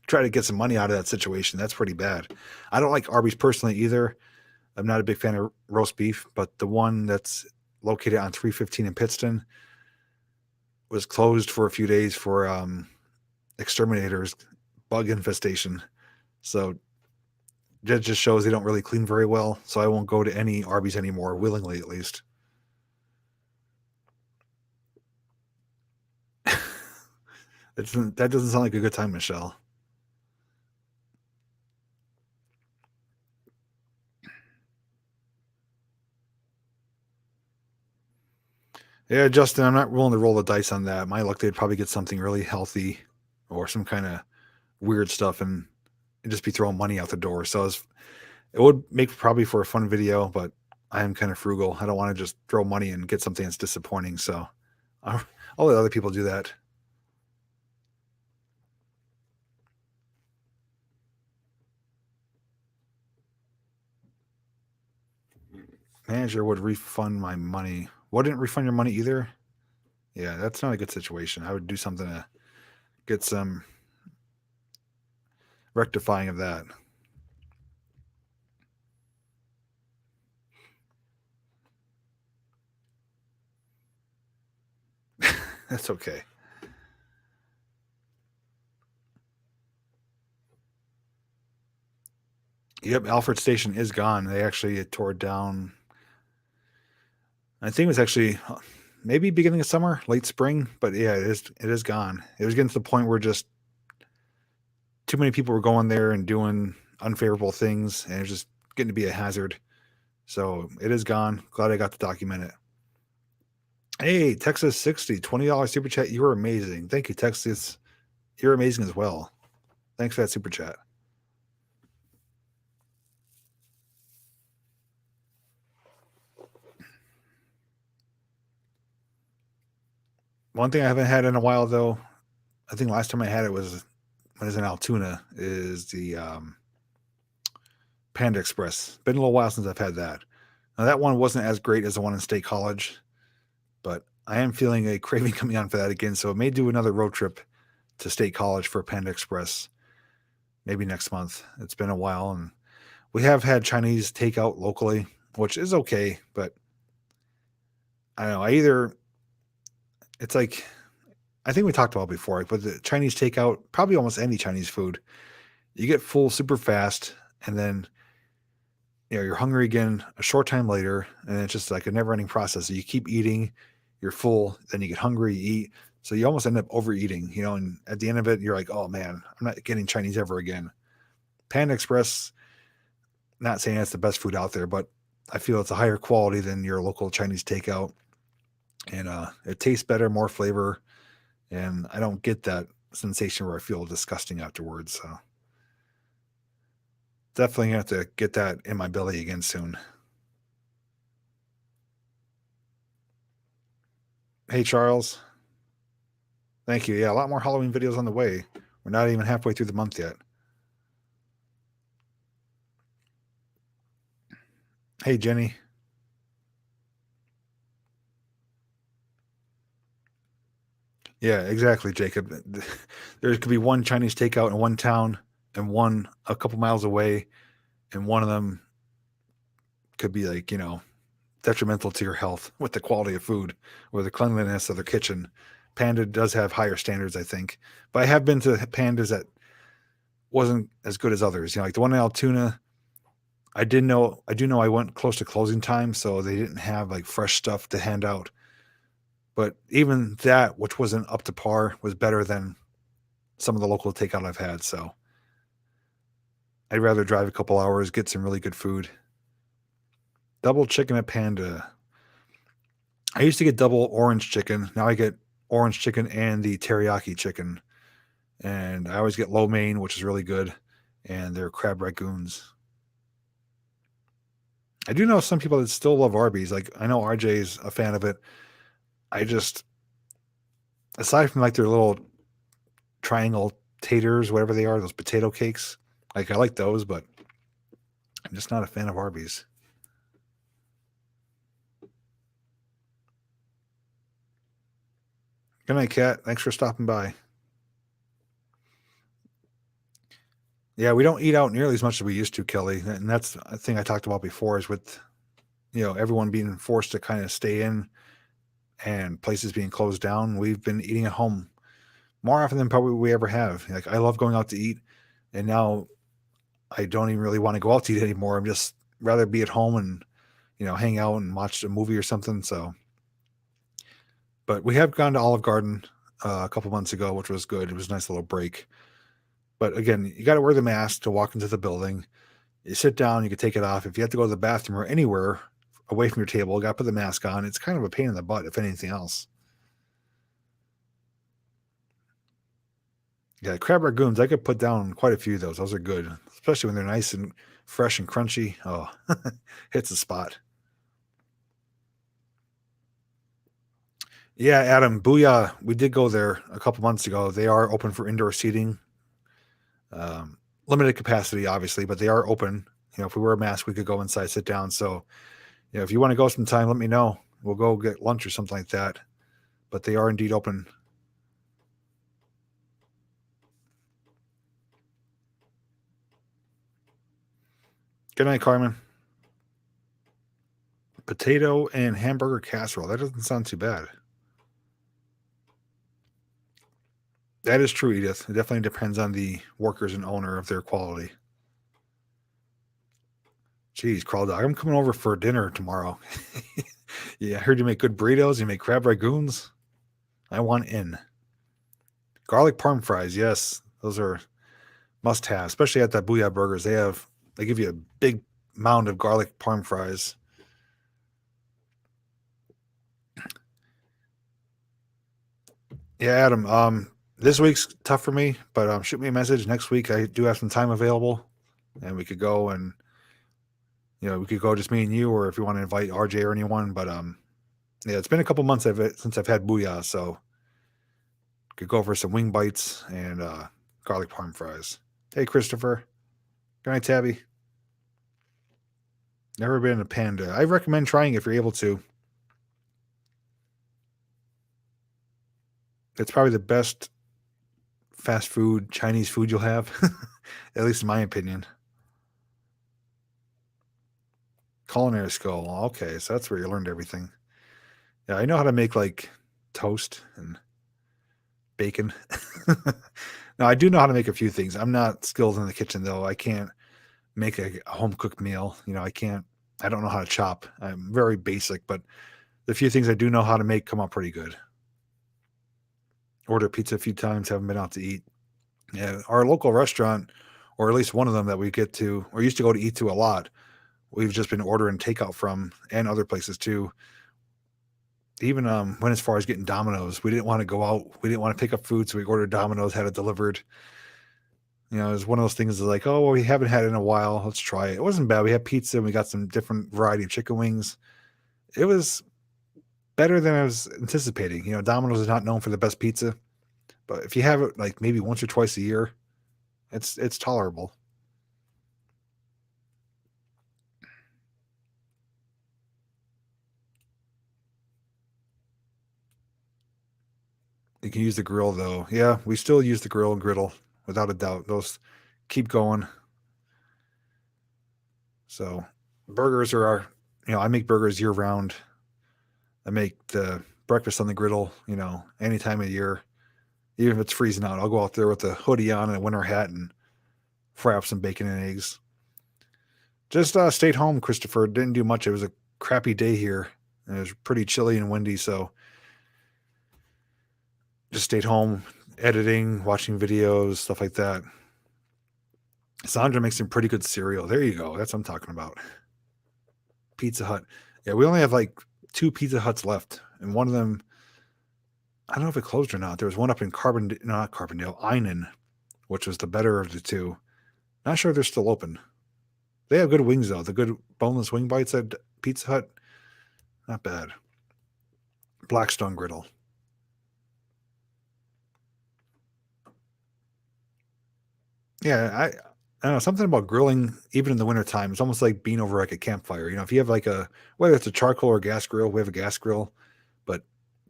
try to get some money out of that situation. That's pretty bad. I don't like Arby's personally either. I'm not a big fan of roast beef, but the one that's located on 315 in Pittston was closed for a few days for exterminators, bug infestation. So that just shows they don't really clean very well. So I won't go to any Arby's anymore, willingly at least. That doesn't sound like a good time, Michelle. Yeah, Justin, I'm not willing to roll the dice on that. My luck, they'd probably get something really healthy or some kind of weird stuff and just be throwing money out the door. So it would make probably for a fun video, but I am kind of frugal. I don't want to just throw money and get something that's disappointing. So I'll let other people do that. Manager would refund my money. Wouldn't refund your money either? Yeah, that's not a good situation. I would do something to get some rectifying of that. That's okay. Yep, Alfred Station is gone. They actually tore it down. I think it was actually maybe beginning of summer, late spring, but yeah, it is gone. It was getting to the point where just too many people were going there and doing unfavorable things, and it was just getting to be a hazard. So it is gone. Glad I got to document it. Hey, Texas 60, $20 super chat. You were amazing. Thank you, Texas. You're amazing as well. Thanks for that super chat. One thing I haven't had in a while, though, I think last time I had it was when I was in Altoona, is the Panda Express. Been a little while since I've had that. Now, that one wasn't as great as the one in State College, but I am feeling a craving coming on for that again. So I may do another road trip to State College for Panda Express maybe next month. It's been a while, and we have had Chinese takeout locally, which is okay, but I don't know. It's like, I think we talked about it before, but the Chinese takeout, probably almost any Chinese food, you get full super fast, and then you're hungry again a short time later, and it's just like a never ending process. So you keep eating, you're full, then you get hungry, you eat. So you almost end up overeating, and at the end of it, you're like, oh man, I'm not getting Chinese ever again. Panda Express, not saying it's the best food out there, but I feel it's a higher quality than your local Chinese takeout. And it tastes better, more flavor, and I don't get that sensation where I feel disgusting afterwards. So definitely have to get that in my belly again soon. Hey, Charles. Thank you. Yeah, a lot more Halloween videos on the way. We're not even halfway through the month yet. Hey, Jenny. Yeah, exactly, Jacob. There could be one Chinese takeout in one town and one a couple miles away, and one of them could be like, detrimental to your health with the quality of food or the cleanliness of their kitchen. Panda does have higher standards, I think. But I have been to pandas that wasn't as good as others. Like the one in Altoona, I do know I went close to closing time, so they didn't have like fresh stuff to hand out. But even that, which wasn't up to par, was better than some of the local takeout I've had. So I'd rather drive a couple hours, get some really good food. Double chicken at Panda. I used to get double orange chicken. Now I get orange chicken and the teriyaki chicken. And I always get lo mein, which is really good, and their crab ragoons. I do know some people that still love Arby's. Like I know RJ's a fan of it. I just, aside from like their little triangle taters, whatever they are, those potato cakes, like I like those, but I'm just not a fan of Arby's. Good night, Kat. Thanks for stopping by. Yeah, we don't eat out nearly as much as we used to, Kelly, and that's a thing I talked about before. Is with everyone being forced to kind of stay in and places being closed down. We've been eating at home more often than probably we ever have. Like I love going out to eat, and now I don't even really want to go out to eat anymore. I'm just rather be at home and hang out and watch a movie or something. So, but we have gone to Olive Garden a couple months ago, which was good. It was a nice little break. But again, you got to wear the mask to walk into the building. You sit down, you can take it off. If you have to go to the bathroom or anywhere away from your table, you got to put the mask on. It's kind of a pain in the butt, if anything else. Yeah, crab ragoons, I could put down quite a few of those. Those are good, especially when they're nice and fresh and crunchy. Oh, hits the spot. Yeah, Adam, Booyah. We did go there a couple months ago. They are open for indoor seating. Limited capacity, obviously, but they are open. If we wear a mask, we could go inside, sit down. So, if you want to go sometime, let me know. We'll go get lunch or something like that. But they are indeed open. Good night, Carmen. Potato and hamburger casserole. That doesn't sound too bad. That is true, Edith. It definitely depends on the workers and owner of their quality. Jeez, Crawl Dog, I'm coming over for dinner tomorrow. Yeah, I heard you make good burritos. You make crab ragoons. I want in. Garlic parm fries. Yes, those are must have, especially at that Booyah Burgers. They give you a big mound of garlic parm fries. Yeah, Adam. This week's tough for me, but shoot me a message next week. I do have some time available, and we could go and we could go just me and you, or if you want to invite RJ or anyone. But yeah, it's been a couple months since I've had booyah, so could go for some wing bites and garlic parm fries. Hey, Christopher. Good night, Tabby. Never been a Panda. I recommend trying if you're able to. It's probably the best fast food Chinese food you'll have, at least in my opinion. Culinary school. Okay, so that's where you learned everything. Yeah, I know how to make like toast and bacon. Now I do know how to make a few things. I'm not skilled in the kitchen though. I can't make a home cooked meal. I can't. I don't know how to chop. I'm very basic, but the few things I do know how to make come out pretty good. Ordered pizza a few times. Haven't been out to eat. Yeah, our local restaurant, or at least one of them that we get to, or used to go to eat to a lot. We've just been ordering takeout from, and other places too. Even went as far as getting Domino's. We didn't want to go out. We didn't want to pick up food, so we ordered Domino's, had it delivered. It was one of those things like, oh, well, we haven't had it in a while. Let's try it. It wasn't bad. We had pizza and we got some different variety of chicken wings. It was better than I was anticipating. Domino's is not known for the best pizza, but if you have it like maybe once or twice a year, it's tolerable. You can use the grill though. Yeah, we still use the grill and griddle without a doubt. Those keep going. So burgers are I make burgers year round. I make the breakfast on the griddle, any time of year. Even if it's freezing out, I'll go out there with a hoodie on and a winter hat and fry up some bacon and eggs. Just stayed home, Christopher. Didn't do much. It was a crappy day here. And it was pretty chilly and windy, so just stayed home, editing, watching videos, stuff like that. Sandra makes some pretty good cereal. There you go. That's what I'm talking about. Pizza Hut. Yeah, we only have like 2 Pizza Huts left, and one of them, I don't know if it closed or not. There was one up in not Carbondale, Einan, which was the better of the two. Not sure they're still open. They have good wings though. The good boneless wing bites at Pizza Hut, not bad. Blackstone griddle. Yeah, I don't know, something about grilling, even in the wintertime, it's almost like being over like a campfire. If you have like whether it's a charcoal or gas grill, we have a gas grill, but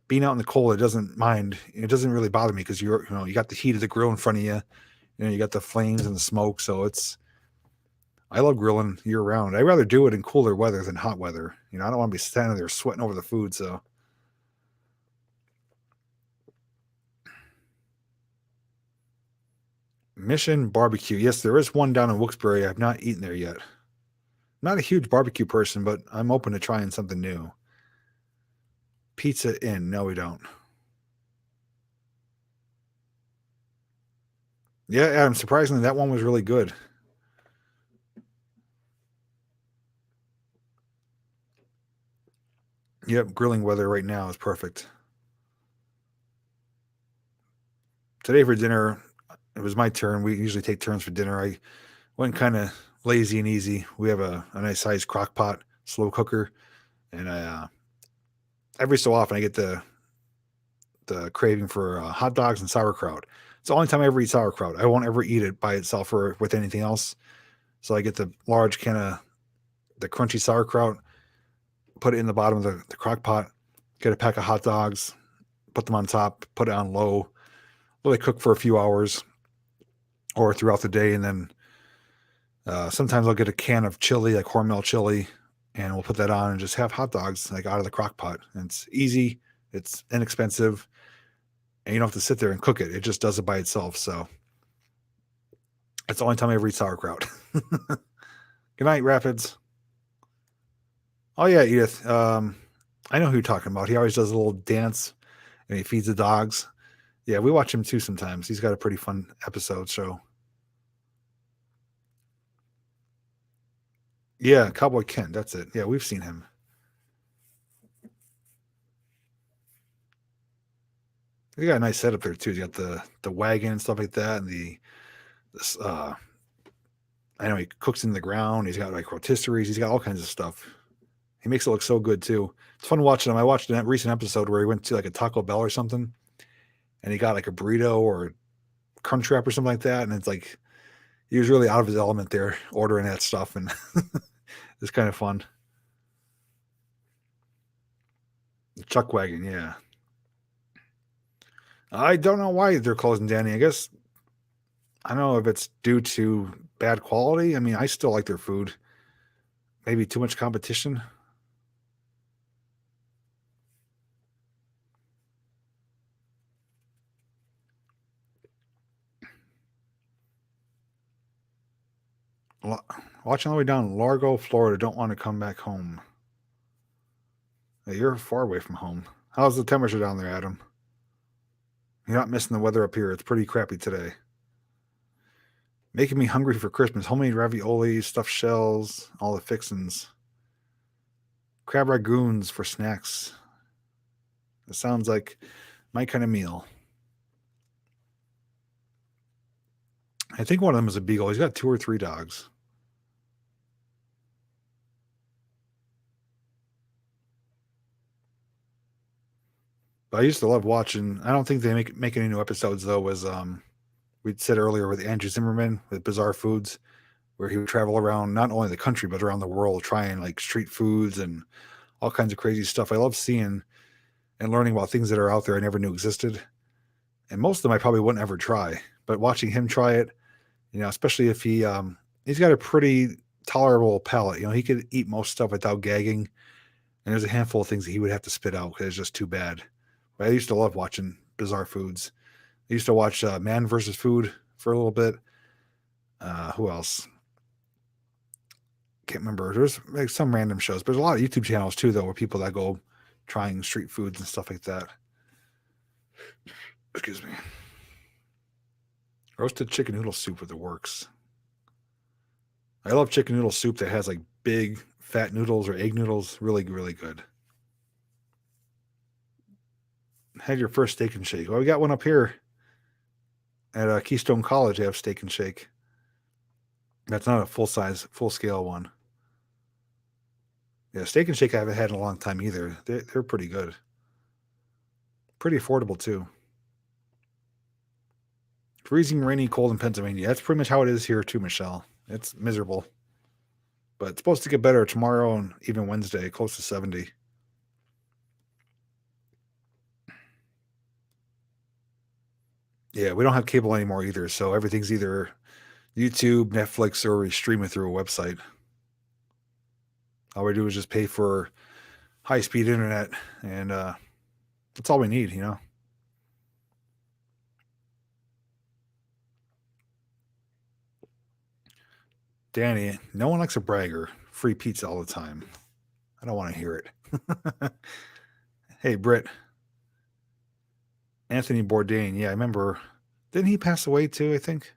being out in the cold, it doesn't really bother me because you got the heat of the grill in front of you. You got the flames and the smoke. So I love grilling year round. I'd rather do it in cooler weather than hot weather. I don't want to be standing there sweating over the food. So Mission Barbecue. Yes, there is one down in Wilkes-Barre. I've not eaten there yet. Not a huge barbecue person, but I'm open to trying something new. Pizza Inn. No, we don't. Yeah, Adam, surprisingly, that one was really good. Yep, grilling weather right now is perfect. Today for dinner, it was my turn. We usually take turns for dinner. I went kind of lazy and easy. We have a nice sized crock pot, slow cooker, and every so often I get the craving for hot dogs and sauerkraut. It's the only time I ever eat sauerkraut. I won't ever eat it by itself or with anything else. So I get the large can of the crunchy sauerkraut, put it in the bottom of the crock pot, get a pack of hot dogs, put them on top, put it on low, let it cook for a few hours or throughout the day. And then sometimes I'll get a can of chili, like Hormel chili, and we'll put that on and just have hot dogs like out of the crock pot. And it's easy, it's inexpensive, and you don't have to sit there and cook it. It just does it by itself. So that's the only time I ever eat sauerkraut. Good night, Rapids. Oh yeah, Edith. I know who you're talking about. He always does a little dance and he feeds the dogs. Yeah, we watch him too sometimes. He's got a pretty fun episode show. Yeah, Cowboy Kent. That's it. Yeah, we've seen him. They got a nice setup there too. You got the wagon and stuff like that, and this I know he cooks in the ground. He's got like rotisseries. He's got all kinds of stuff. He makes it look so good too. It's fun watching him. I watched a recent episode where he went to like a Taco Bell or something, and he got like a burrito or crunch wrap or something like that, and it's like he was really out of his element there ordering that stuff, and it's kind of fun. Chuck wagon, yeah. I don't know why they're closing, Danny. I guess I don't know if it's due to bad quality. I mean, I still like their food. Maybe too much competition. Watching all the way down Largo, Florida. Don't want to come back home. Hey, you're far away from home. How's the temperature down there, Adam? You're not missing the weather up here. It's pretty crappy today. Making me hungry for Christmas. Homemade ravioli, stuffed shells, all the fixins. Crab ragoons for snacks. It sounds like my kind of meal. I think one of them is a beagle. He's got 2 or 3 dogs. But I used to love watching. I don't think they make any new episodes though. Was we'd said earlier with Andrew Zimmerman with Bizarre Foods, where he would travel around not only the country but around the world trying like street foods and all kinds of crazy stuff. I love seeing and learning about things that are out there I never knew existed. And most of them I probably wouldn't ever try. But watching him try it, especially if he's got a pretty tolerable palate. He could eat most stuff without gagging. And there's a handful of things that he would have to spit out because it's just too bad. But I used to love watching Bizarre Foods. I used to watch Man versus Food for a little bit. Who else? Can't remember. There's like some random shows, but there's a lot of YouTube channels too, though, where people that go trying street foods and stuff like that. Excuse me. Roasted chicken noodle soup with the works. I love chicken noodle soup that has like big fat noodles or egg noodles. Really, really good. Had your first steak and shake. Well, we got one up here at Keystone College. They have steak and shake. That's not a full size, full scale one. Yeah, steak and shake I haven't had in a long time either. They're pretty good. Pretty affordable too. Freezing, rainy, cold in Pennsylvania. That's pretty much how it is here too, Michelle. It's miserable. But it's supposed to get better tomorrow and even Wednesday, close to 70. Yeah, we don't have cable anymore either, so everything's either YouTube, Netflix, or we stream it through a website. All we do is just pay for high-speed internet, and that's all we need. Danny, no one likes a bragger. Free pizza all the time. I don't want to hear it. Hey, Britt, Anthony Bourdain. Yeah, I remember. Didn't he pass away too, I think?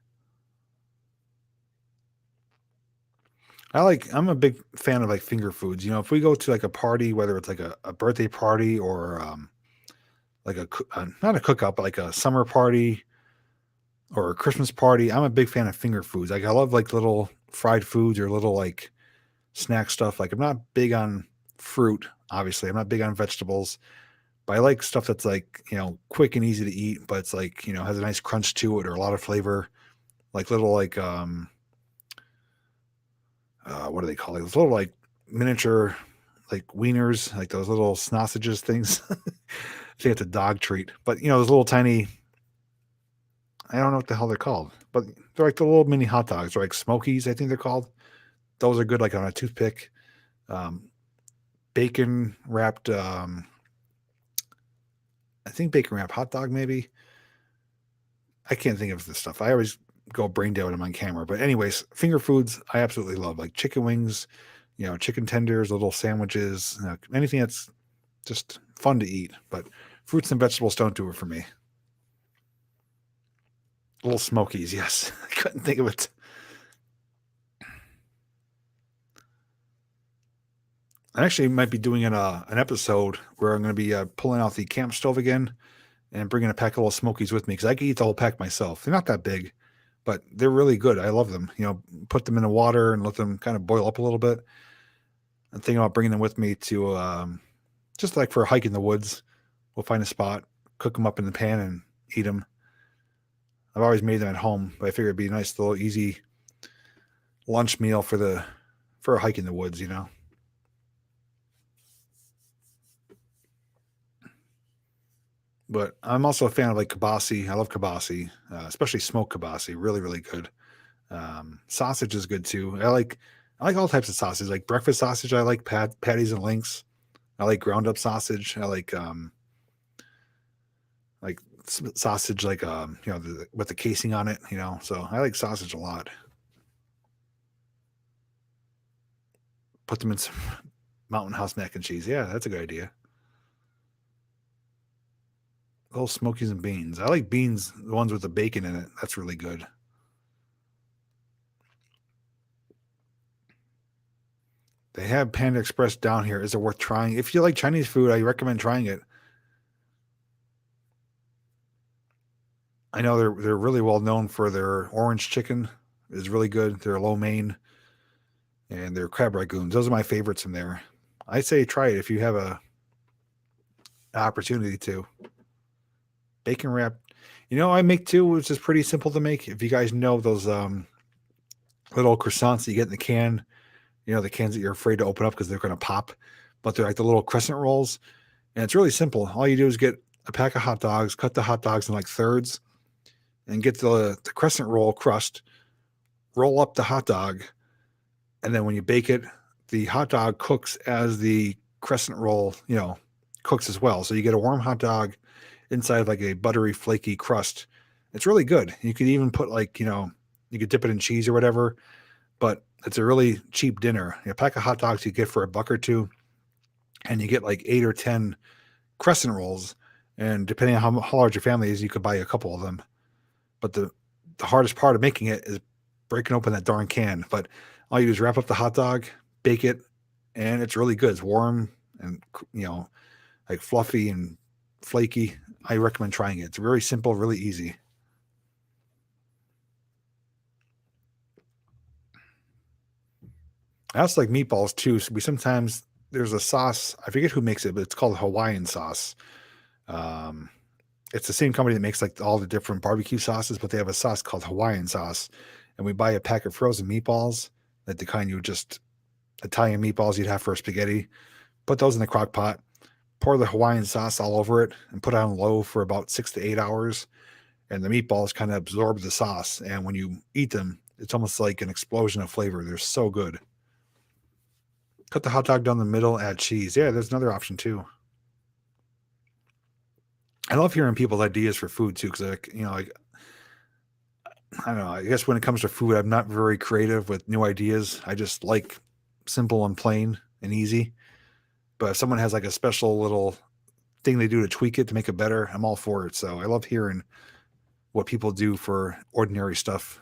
I'm a big fan of like finger foods. If we go to like a party, whether it's like a birthday party or like not a cookout, but like a summer party or a Christmas party, I'm a big fan of finger foods. Like I love like little fried foods or little like snack stuff. Like I'm not big on fruit, obviously. I'm not big on vegetables, but I like stuff that's like, quick and easy to eat, but it's like, has a nice crunch to it or a lot of flavor. Like little like what do they call it? Those little like miniature like wieners, like those little sausages things. I think it's a dog treat, but those little tiny. I don't know what the hell they're called, but they're like the little mini hot dogs, or like Smokies. I think they're called. Those are good, like on a toothpick. Um, bacon wrapped. I think bacon wrapped hot dog, maybe. I can't think of this stuff. I always go brain dead when I'm on camera. But anyways, finger foods I absolutely love, like chicken wings, chicken tenders, little sandwiches, anything that's just fun to eat. But fruits and vegetables don't do it for me. Little Smokies, yes. I couldn't think of it. I actually might be doing an episode where I'm going to be pulling out the camp stove again and bringing a pack of little Smokies with me because I could eat the whole pack myself. They're not that big, but they're really good. I love them. Put them in the water and let them kind of boil up a little bit. I'm thinking about bringing them with me to just like for a hike in the woods. We'll find a spot, cook them up in the pan, and eat them. I've always made them at home, but I figured it'd be a nice little easy lunch meal for a hike in the woods. But I'm also a fan of like kibasi. I love kibasi, especially smoked kibasi. Really, really good. Sausage is good too. I like all types of sausage. Like breakfast sausage, I like patties and links. I like ground up sausage. I like sausage with the casing on it. So I like sausage a lot. Put them in some Mountain House mac and cheese. Yeah, that's a good idea. Little Smokies and beans. I like beans, the ones with the bacon in it. That's really good. They have Panda Express down here. Is it worth trying? If you like Chinese food, I recommend trying it. I know they're really well known for their orange chicken. Is really good. Their lo mein and their crab ragoons. Those are my favorites from there. I say try it if you have an opportunity to. Bacon wrap. I make too, which is pretty simple to make. If you guys know those little croissants that you get in the can, the cans that you're afraid to open up because they're going to pop, but they're like the little crescent rolls. And it's really simple. All you do is get a pack of hot dogs, cut the hot dogs in like thirds, and get the crescent roll crust, roll up the hot dog, and then when you bake it, the hot dog cooks as the crescent roll, cooks as well. So you get a warm hot dog inside of like a buttery, flaky crust. It's really good. You could even put you could dip it in cheese or whatever, but it's a really cheap dinner. A pack of hot dogs you get for $1 or $2, and you get like 8 or 10 crescent rolls. And depending on how large your family is, you could buy a couple of them. But the hardest part of making it is breaking open that darn can. But all you do is wrap up the hot dog, bake it, and it's really good. It's warm and like fluffy and flaky. I recommend trying it. It's very simple, really easy. I also like meatballs too. So there's a sauce. I forget who makes it, but it's called Hawaiian sauce. Um, it's the same company that makes like all the different barbecue sauces, but they have a sauce called Hawaiian sauce. And we buy a pack of frozen meatballs, like the kind you just Italian meatballs you'd have for spaghetti. Put those in the crock pot, pour the Hawaiian sauce all over it, and put it on low for about 6 to 8 hours. And the meatballs kind of absorb the sauce. And when you eat them, it's almost like an explosion of flavor. They're so good. Cut the hot dog down the middle, add cheese. Yeah, there's another option too. I love hearing people's ideas for food too, because I don't know. I guess when it comes to food, I'm not very creative with new ideas. I just like simple and plain and easy. But if someone has like a special little thing they do to tweak it to make it better, I'm all for it. So I love hearing what people do for ordinary stuff.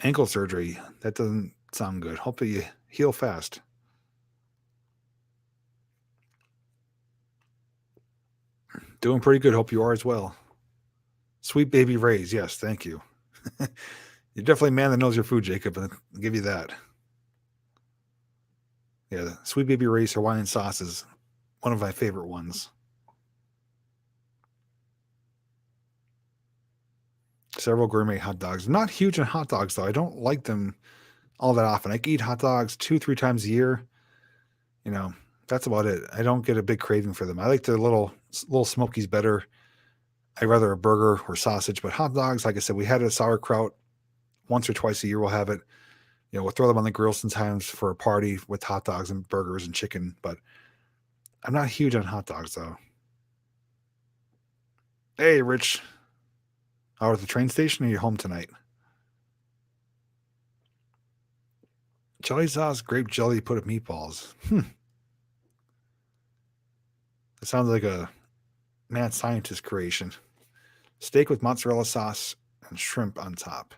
Ankle surgery. That doesn't sound good. Hopefully you heal fast. Doing pretty good. Hope you are as well. Sweet baby Ray's. Yes, thank you. You're definitely a man that knows your food, Jacob. I'll give you that. Yeah, the Sweet Baby Ray's Hawaiian sauce is one of my favorite ones. Several gourmet hot dogs. I'm not huge on hot dogs though. I don't like them all that often. I can eat hot dogs 2, 3 times a year. You know, that's about it. I don't get a big craving for them. I like the little smokies better. I'd rather a burger or sausage, but hot dogs, like I said, we had a sauerkraut once or twice a year. We'll have it. We'll throw them on the grill sometimes for a party with hot dogs and burgers and chicken, but I'm not huge on hot dogs though. Hey, Rich, out at the train station or you home tonight? Jelly sauce, grape jelly, put with meatballs. That sounds like a mad scientist creation. Steak with mozzarella sauce and shrimp on top.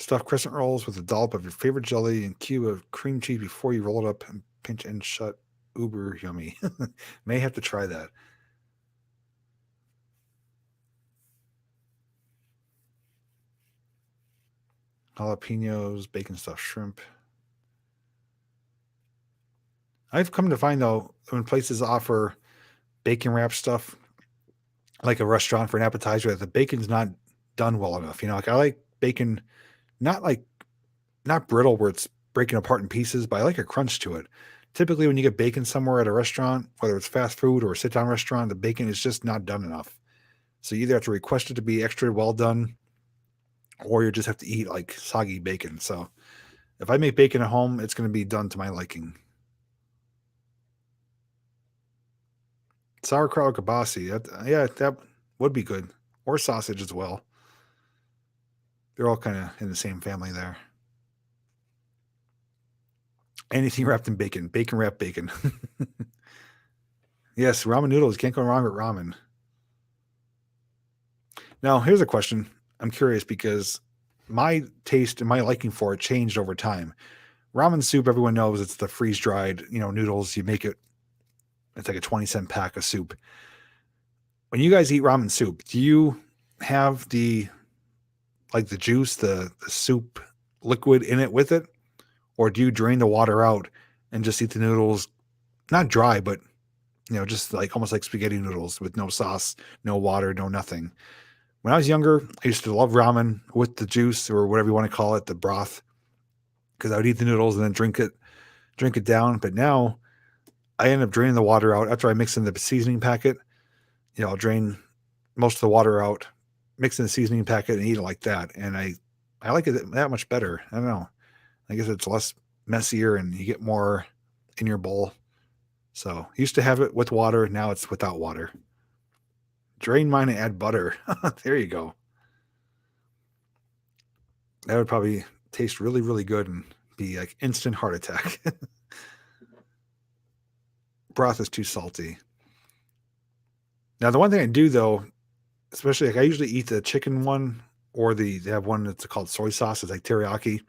Stuffed crescent rolls with a dollop of your favorite jelly and cube of cream cheese before you roll it up and pinch and shut. Uber yummy. May have to try that. Jalapenos, bacon stuffed shrimp. I've come to find though, when places offer bacon wrap stuff, like a restaurant for an appetizer, the bacon's not done well enough. Like I like bacon, not like not brittle where it's breaking apart in pieces, but I like a crunch to it. Typically, when you get bacon somewhere at a restaurant, whether it's fast food or a sit down restaurant, the bacon is just not done enough. So you either have to request it to be extra well done, or you just have to eat like soggy bacon. So if I make bacon at home, it's going to be done to my liking. Sauerkraut kibasi, yeah, that would be good, or sausage as well. They're all kind of in the same family there. Anything wrapped in bacon, bacon wrapped bacon. Yes, ramen noodles, can't go wrong with ramen. Now, here's a question. I'm curious because my taste and my liking for it changed over time. Ramen soup, everyone knows it's the freeze dried, noodles. You make it, it's like a 20-cent pack of soup. When you guys eat ramen soup, do you have the juice, the soup liquid in it with it? Or do you drain the water out and just eat the noodles, not dry, but just like almost like spaghetti noodles with no sauce, no water, no nothing? When I was younger, I used to love ramen with the juice or whatever you want to call it, the broth, because I would eat the noodles and then drink it down. But now I end up draining the water out after I mix in the seasoning packet. I'll drain most of the water out, mix in the seasoning packet, and eat it like that. And I like it that much better. I don't know. I guess it's less messier and you get more in your bowl. So used to have it with water. Now it's without water. Drain mine and add butter. There you go. That would probably taste really, really good and be like instant heart attack. Broth is too salty. Now, the one thing I do though, especially like I usually eat the chicken one or they have one that's called soy sauce. It's like teriyaki.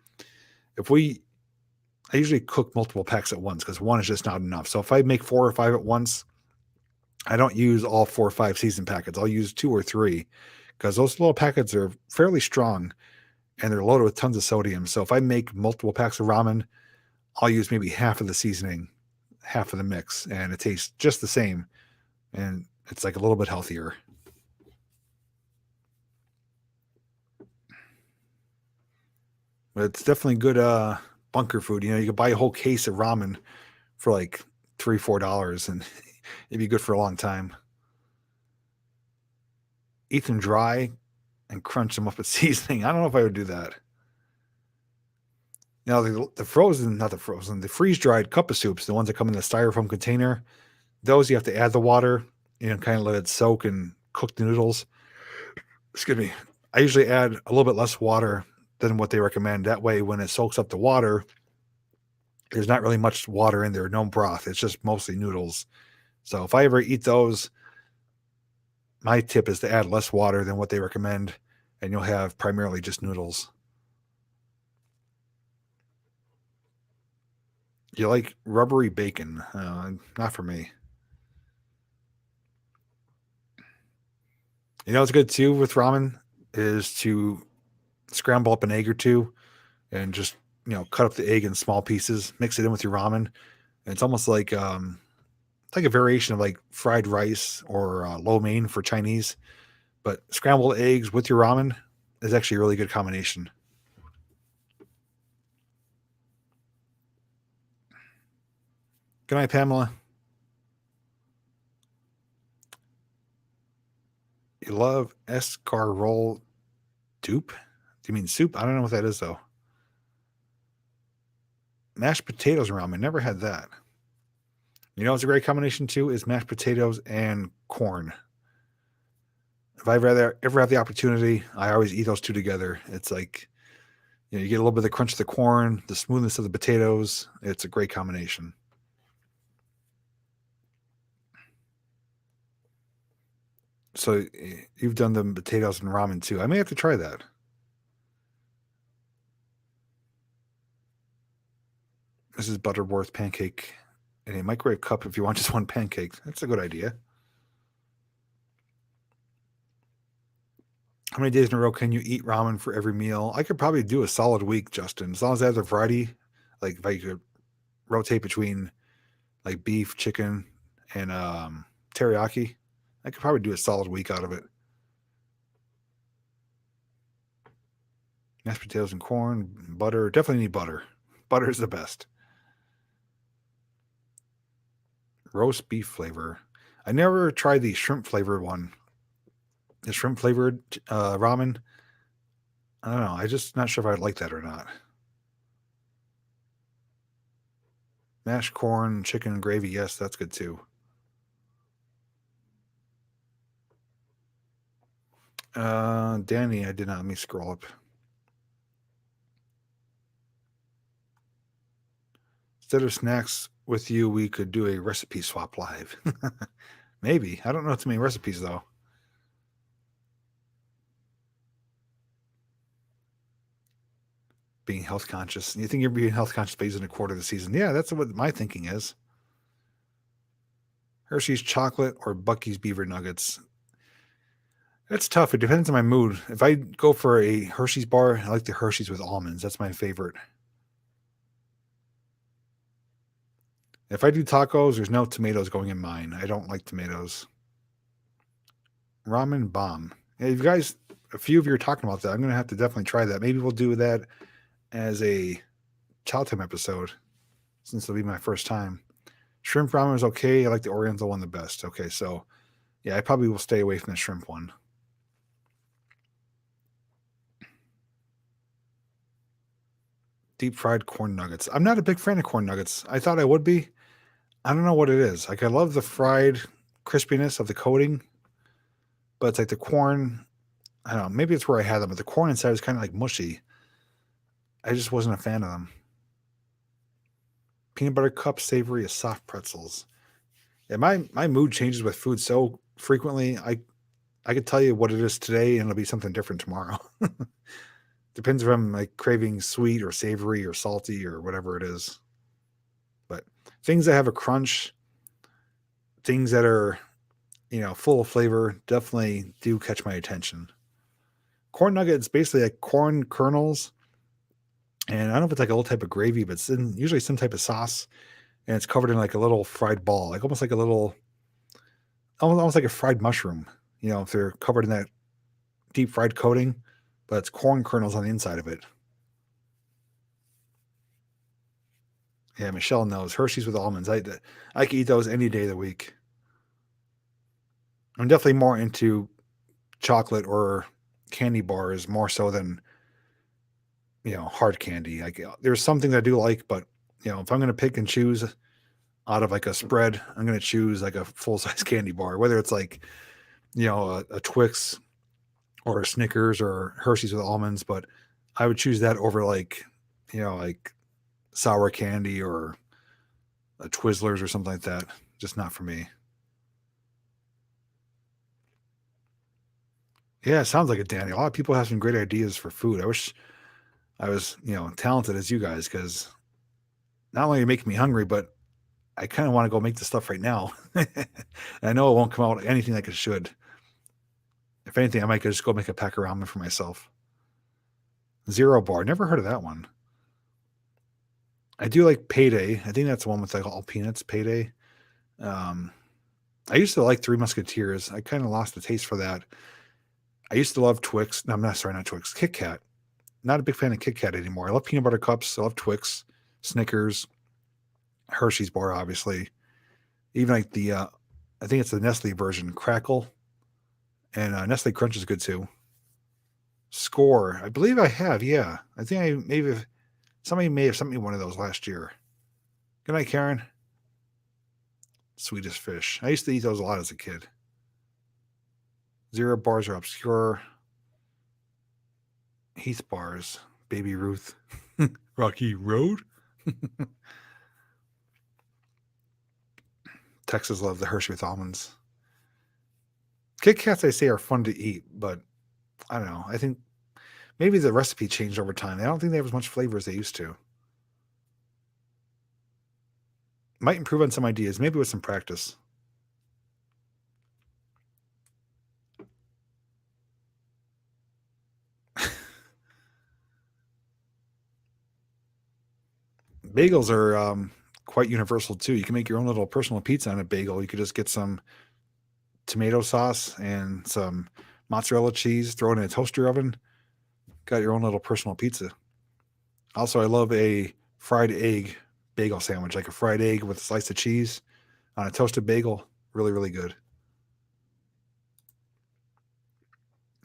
I usually cook multiple packs at once because one is just not enough. So if I make 4 or 5 at once, I don't use all 4 or 5 season packets. I'll use 2 or 3 because those little packets are fairly strong and they're loaded with tons of sodium. So if I make multiple packs of ramen, I'll use maybe half of the seasoning, half of the mix, and it tastes just the same. And it's like a little bit healthier. But it's definitely good bunker food. You could buy a whole case of ramen for like $3, $4 and it'd be good for a long time. Eat them dry and crunch them up with seasoning. I don't know if I would do that. Now the freeze dried cup of soups, the ones that come in the styrofoam container, those you have to add the water, kind of let it soak and cook the noodles. Excuse me. I usually add a little bit less water than what they recommend. That way, when it soaks up the water, there's not really much water in there, no broth. It's just mostly noodles. So if I ever eat those, my tip is to add less water than what they recommend, and you'll have primarily just noodles. You like rubbery bacon? Not for me. What's good too with ramen is to scramble up an egg or two and just cut up the egg in small pieces, mix it in with your ramen. And it's almost like a variation of like fried rice or lo mein for Chinese, but scrambled eggs with your ramen is actually a really good combination. Good night, Pamela. You love escarole dupe? Do you mean soup? I don't know what that is though. Mashed potatoes and ramen. Never had that. It's a great combination too is mashed potatoes and corn. If I ever have the opportunity, I always eat those two together. It's like, you get a little bit of the crunch of the corn, the smoothness of the potatoes. It's a great combination. So you've done the potatoes and ramen too. I may have to try that. This is Butterworth pancake in a microwave cup if you want just one pancake. That's a good idea. How many days in a row can you eat ramen for every meal? I could probably do a solid week, Justin, as long as I have the variety. Like if I could rotate between like beef, chicken, and teriyaki, I could probably do a solid week out of it. Mashed potatoes and corn, butter. Definitely need butter. Butter is the best. Roast beef flavor. I never tried the shrimp flavored one. The shrimp flavored ramen. I don't know. I just not sure if I'd like that or not. Mashed corn, chicken, and gravy. Yes, that's good too. Danny, I did not. Let me scroll up. Instead of snacks with you, we could do a recipe swap live. Maybe. I don't know too many recipes though. Being health conscious. You think you're being health conscious based on a quarter of the season? Yeah, that's what my thinking is. Hershey's chocolate or Bucky's beaver nuggets. It's tough. It depends on my mood. If I go for a Hershey's bar, I like the Hershey's with almonds. That's my favorite. If I do tacos, there's no tomatoes going in mine. I don't like tomatoes. Ramen bomb. Yeah, you guys, a few of you are talking about that. I'm going to have to definitely try that. Maybe we'll do that as a Chow Time episode since it'll be my first time. Shrimp ramen is okay. I like the Oriental one the best. Okay, so yeah, I probably will stay away from the shrimp one. Deep fried corn nuggets. I'm not a big fan of corn nuggets. I thought I would be. I don't know what it is. Like I love the fried crispiness of the coating, but it's like the corn. I don't know. Maybe it's where I had them, but the corn inside is kind of like mushy. I just wasn't a fan of them. Peanut butter cups, savory as soft pretzels. Yeah, my mood changes with food so frequently. I could tell you what it is today, and it'll be something different tomorrow. Depends if I'm like craving sweet or savory or salty or whatever it is. But things that have a crunch, things that are full of flavor, definitely do catch my attention. Corn nuggets basically like corn kernels, and I don't know if it's like a little type of gravy, but it's usually some type of sauce, and it's covered in like a little fried ball, like almost like a little, almost like a fried mushroom. If they're covered in that deep fried coating, but it's corn kernels on the inside of it. Yeah, Michelle knows Hershey's with almonds. I can eat those any day of the week. I'm definitely more into chocolate or candy bars more so than hard candy. Like there's something that I do like, but if I'm gonna pick and choose out of like a spread, I'm gonna choose like a full size candy bar, whether it's like a Twix or a Snickers or Hershey's with almonds. But I would choose that over like like sour candy or a Twizzlers or something like that. Just not for me. Yeah, it sounds like it, Danny. A lot of people have some great ideas for food. I wish I was, talented as you guys because not only are you making me hungry, but I kind of want to go make the stuff right now. I know it won't come out anything like it should. If anything, I might just go make a pack of ramen for myself. Zero Bar. Never heard of that one. I do like Payday. I think that's the one with like all peanuts. Payday. Um, I used to like Three Musketeers. I kind of lost the taste for that. I used to love Twix. No, I'm not sorry, not Twix. Kit Kat. Not a big fan of Kit Kat anymore. I love peanut butter cups. I love Twix, Snickers, Hershey's bar, obviously. Even like the, I think it's the Nestle version, Crackle, and Nestle Crunch is good too. Score, I believe I have. Yeah, I think I maybe somebody may have sent me one of those last year. Good night, Karen. Swedish Fish. I used to eat those a lot as a kid. Zero bars are obscure. Heath bars. Baby Ruth. Rocky Road. Texas love the Hershey with almonds. Kit Kats, I say, are fun to eat, but I don't know. I think maybe the recipe changed over time. I don't think they have as much flavor as they used to. Might improve on some ideas, maybe with some practice. Bagels are quite universal too. You can make your own little personal pizza on a bagel. You could just get some tomato sauce and some mozzarella cheese, throw it in a toaster oven. Got your own little personal pizza. Also, I love a fried egg bagel sandwich, like a fried egg with a slice of cheese on a toasted bagel. Really, really good.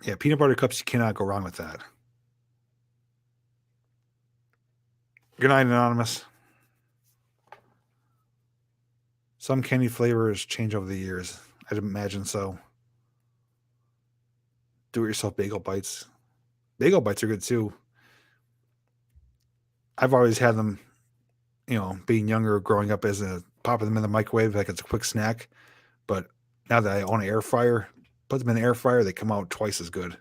Yeah, peanut butter cups, you cannot go wrong with that. Good night, Anonymous. Some candy flavors change over the years. I'd imagine so. Do it yourself bagel bites. Bagel bites are good too. I've always had them, being younger, growing up as a popping them in the microwave like it's a quick snack. But now that I own an air fryer, put them in the air fryer, they come out twice as good.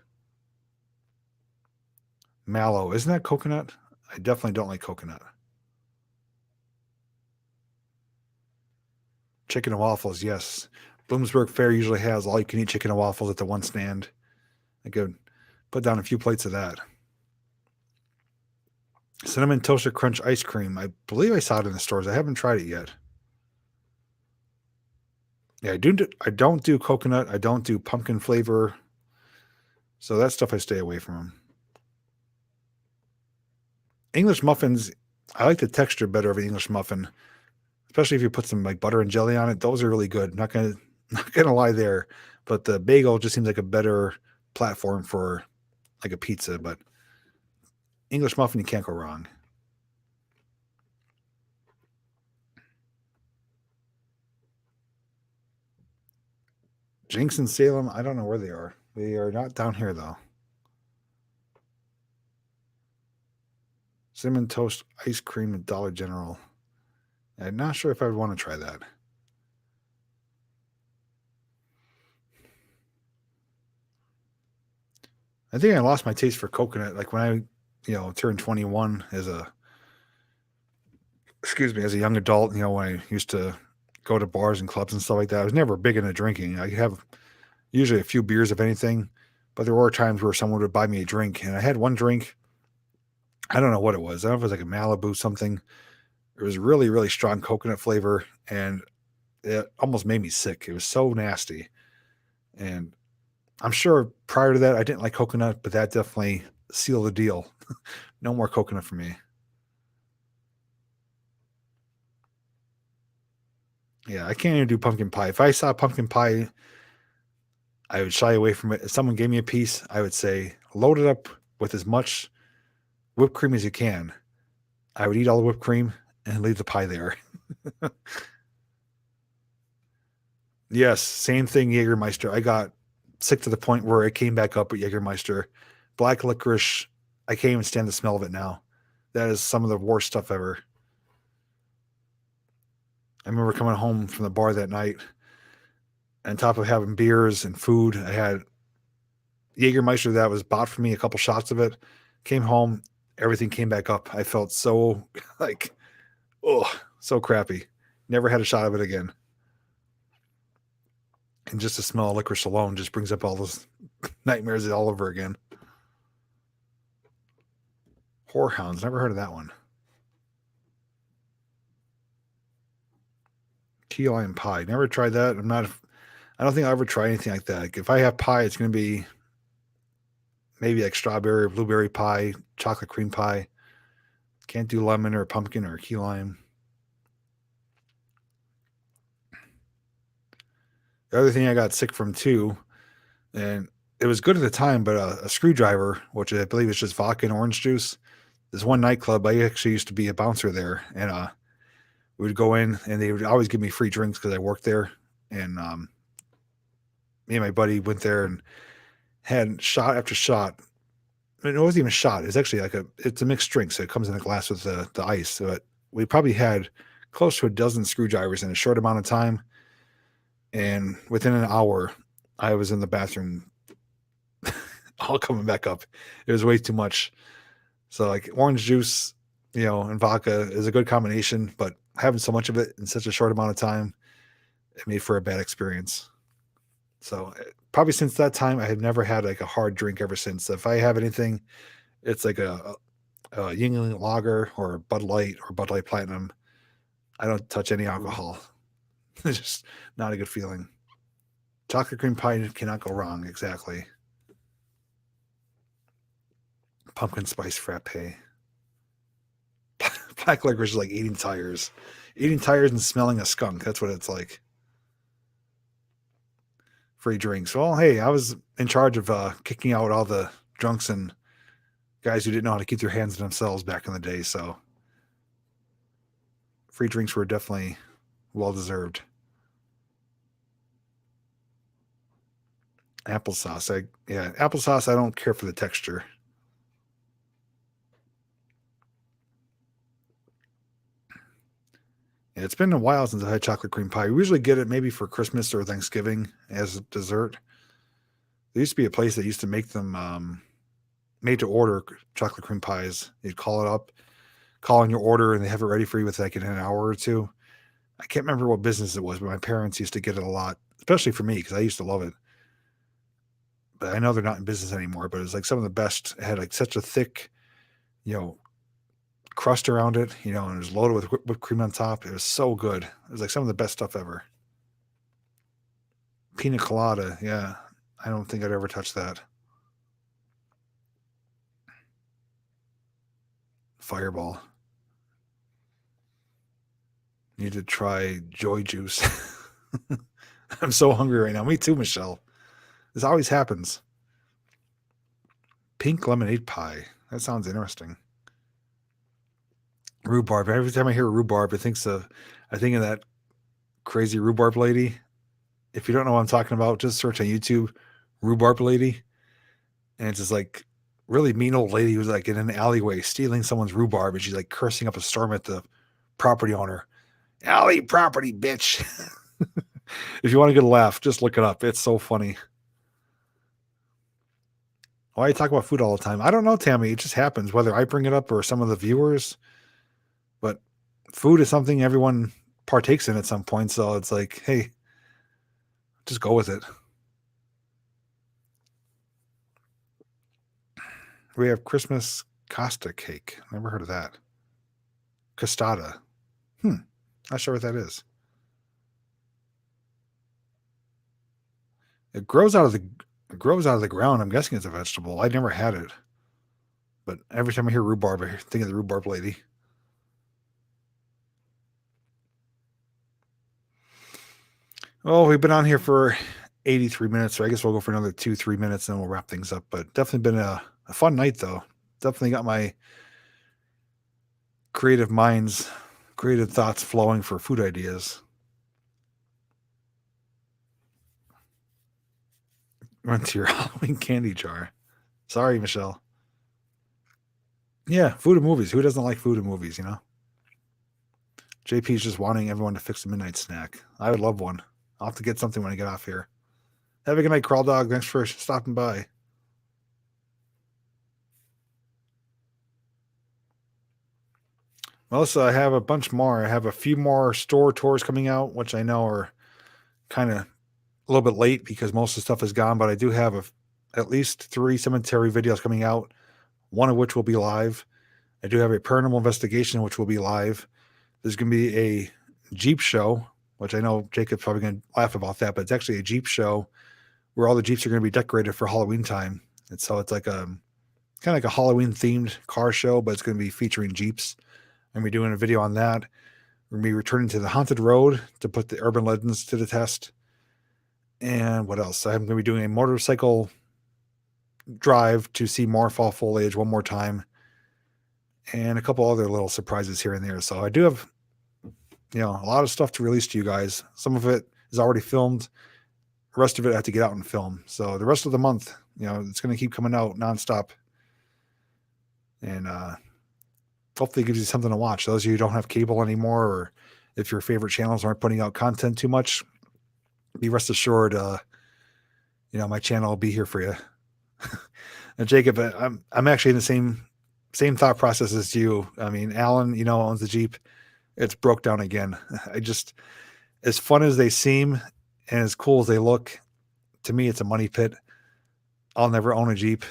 Mallow, isn't that coconut? I definitely don't like coconut. Chicken and waffles, yes. Bloomsburg Fair usually has all you can eat chicken and waffles at the one stand. I could put down a few plates of that. Cinnamon Toaster Crunch ice cream. I believe I saw it in the stores. I haven't tried it yet. Yeah, I don't do coconut. I don't do pumpkin flavor. So that stuff I stay away from. English muffins, I like the texture better of an English muffin, especially if you put some like butter and jelly on it. Those are really good. Not gonna lie there, but the bagel just seems like a better platform for like a pizza. But English muffin, you can't go wrong. Jinx and Salem, I don't know where they are. They are not down here though. Cinnamon toast ice cream at Dollar General. I'm not sure if I would want to try that. I think I lost my taste for coconut. Like when I, turned 21 as a young adult, when I used to go to bars and clubs and stuff like that. I was never big into drinking. I have usually a few beers, if anything, but there were times where someone would buy me a drink, and I had one drink. I don't know what it was. I don't know if it was like a Malibu something. It was really, really strong coconut flavor, and it almost made me sick. It was so nasty. And I'm sure prior to that, I didn't like coconut, but that definitely sealed the deal. No more coconut for me. Yeah, I can't even do pumpkin pie. If I saw pumpkin pie, I would shy away from it. If someone gave me a piece, I would say, load it up with as much whipped cream as you can. I would eat all the whipped cream and leave the pie there. Yes, same thing, Jägermeister. I got sick to the point where it came back up with Jägermeister. Black licorice, I can't even stand the smell of it now. That is some of the worst stuff ever. I remember coming home from the bar that night. On top of having beers and food, I had Jägermeister that was bought for me, a couple shots of it. Came home, everything came back up. I felt so like, oh, so crappy. Never had a shot of it again. And just the smell of licorice alone just brings up all those nightmares all over again. Whorehounds, never heard of that one. Key lime pie, never tried that. I don't think I'll ever try anything like that. Like if I have pie, it's going to be maybe like strawberry or blueberry pie, chocolate cream pie. Can't do lemon or pumpkin or key lime. The other thing I got sick from too, and it was good at the time, but a screwdriver, which I believe is just vodka and orange juice. This one nightclub, I actually used to be a bouncer there, and we would go in, and they would always give me free drinks because I worked there. And me and my buddy went there and had shot after shot. I mean, it wasn't even a shot. It's actually it's a mixed drink, so it comes in a glass with the ice. So we probably had close to a dozen screwdrivers in a short amount of time. And within an hour, I was in the bathroom, all coming back up. It was way too much. So like orange juice, and vodka is a good combination, but having so much of it in such a short amount of time, it made for a bad experience. So probably since that time, I have never had like a hard drink ever since. If I have anything, it's like a Yuengling Lager or Bud Light or Bud Light Platinum. I don't touch any alcohol. It's just not a good feeling. Chocolate cream pie cannot go wrong. Exactly. Pumpkin spice frappe. Black licorice is like eating tires. Eating tires and smelling a skunk. That's what it's like. Free drinks. Well, hey, I was in charge of kicking out all the drunks and guys who didn't know how to keep their hands to themselves back in the day. So free drinks were definitely well deserved. Applesauce. Applesauce. I don't care for the texture. Yeah, it's been a while since I had chocolate cream pie. We usually get it maybe for Christmas or Thanksgiving as a dessert. There used to be a place that used to make them made to order chocolate cream pies. You'd call it up, call in your order, and they have it ready for you with like in an hour or two. I can't remember what business it was, but my parents used to get it a lot, especially for me because I used to love it. But I know they're not in business anymore. But it was like some of the best. It had like such a thick, you know, crust around it, and it was loaded with whipped cream on top. It was so good. It was like some of the best stuff ever. Pina colada, yeah. I don't think I'd ever touch that. Fireball. Need to try Joy Juice. I'm so hungry right now. Me too, Michelle. This always happens. Pink lemonade pie. That sounds interesting. Rhubarb. Every time I hear rhubarb, I think of that crazy rhubarb lady. If you don't know what I'm talking about, just search on YouTube, rhubarb lady, and it's just like really mean old lady who's like in an alleyway stealing someone's rhubarb, and she's like cursing up a storm at the property owner. Alley property, bitch. If you want to get a laugh, just look it up. It's so funny. Why you talk about food all the time? I don't know, Tammy. It just happens, whether I bring it up or some of the viewers. But food is something everyone partakes in at some point. So it's like, hey, just go with it. We have Christmas Costa cake. Never heard of that. Costada. Not sure what that is. It grows out of the ground. I'm guessing it's a vegetable. I never had it. But every time I hear rhubarb, I think of the rhubarb lady. Well, we've been on here for 83 minutes, so I guess we'll go for another 2-3 minutes and then we'll wrap things up. But definitely been a fun night, though. Definitely got my creative thoughts flowing for food ideas. Run to your Halloween candy jar. Sorry, Michelle. Yeah, food and movies. Who doesn't like food and movies, JP's just wanting everyone to fix a midnight snack. I would love one. I'll have to get something when I get off here. Have a good night, Crawl Dog. Thanks for stopping by. Melissa, I have a bunch more. I have a few more store tours coming out, which I know are kind of a little bit late because most of the stuff is gone, but I do have at least 3 cemetery videos coming out, one of which will be live. I do have a paranormal investigation, which will be live. There's going to be a Jeep show, which I know Jacob's probably going to laugh about that, but it's actually a Jeep show where all the Jeeps are going to be decorated for Halloween time. And so it's like kind of like a Halloween themed car show, but it's going to be featuring Jeeps. I'm going to be doing a video on that. We're going to be returning to the haunted road to put the urban legends to the test. And what else? I'm going to be doing a motorcycle drive to see more fall foliage one more time. And a couple other little surprises here and there. So I do have, a lot of stuff to release to you guys. Some of it is already filmed. The rest of it I have to get out and film. So the rest of the month, it's going to keep coming out nonstop. And hopefully it gives you something to watch. Those of you who don't have cable anymore, or if your favorite channels aren't putting out content too much, be rest assured, my channel will be here for you. And Jacob, I'm actually in the same thought process as you. I mean, Alan, owns the Jeep. it's broke down again. I just, as fun as they seem and as cool as they look, to me, it's a money pit. I'll never own a Jeep.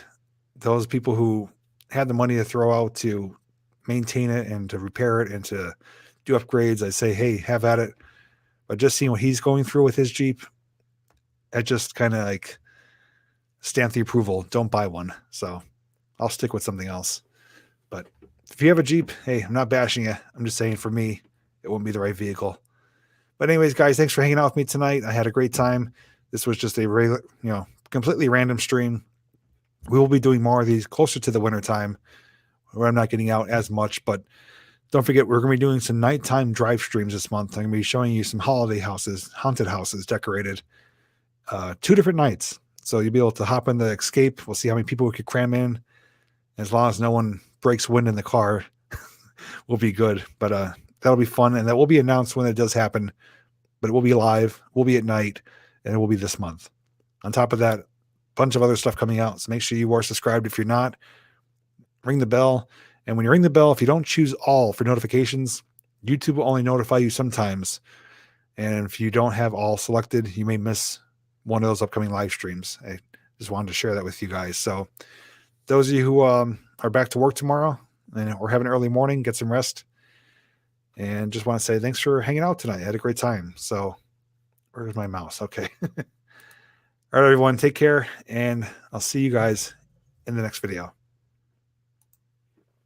Those people who had the money to throw out to maintain it and to repair it and to do upgrades, I say, hey, have at it. But just seeing what he's going through with his Jeep, I just kind of like stamp the approval. Don't buy one. So I'll stick with something else. But if you have a Jeep, hey, I'm not bashing you. I'm just saying for me, it wouldn't be the right vehicle. But anyways, guys, thanks for hanging out with me tonight. I had a great time. This was just a regular, completely random stream. We will be doing more of these closer to the winter time where I'm not getting out as much, but don't forget, we're going to be doing some nighttime drive streams this month. I'm going to be showing you some holiday houses, haunted houses decorated 2 different nights. So you'll be able to hop in the Escape. We'll see how many people we could cram in. As long as no one breaks wind in the car, we'll be good. But that'll be fun, and that will be announced when it does happen. But it will be live, we'll be at night, and it will be this month. On top of that, a bunch of other stuff coming out. So make sure you are subscribed. If you're not, ring the bell. And when you ring the bell, if you don't choose all for notifications, YouTube will only notify you sometimes. And if you don't have all selected, you may miss one of those upcoming live streams. I just wanted to share that with you guys. So those of you who are back to work tomorrow or have an early morning, get some rest. And just want to say thanks for hanging out tonight. I had a great time. So where's my mouse? Okay. All right, everyone, take care. And I'll see you guys in the next video.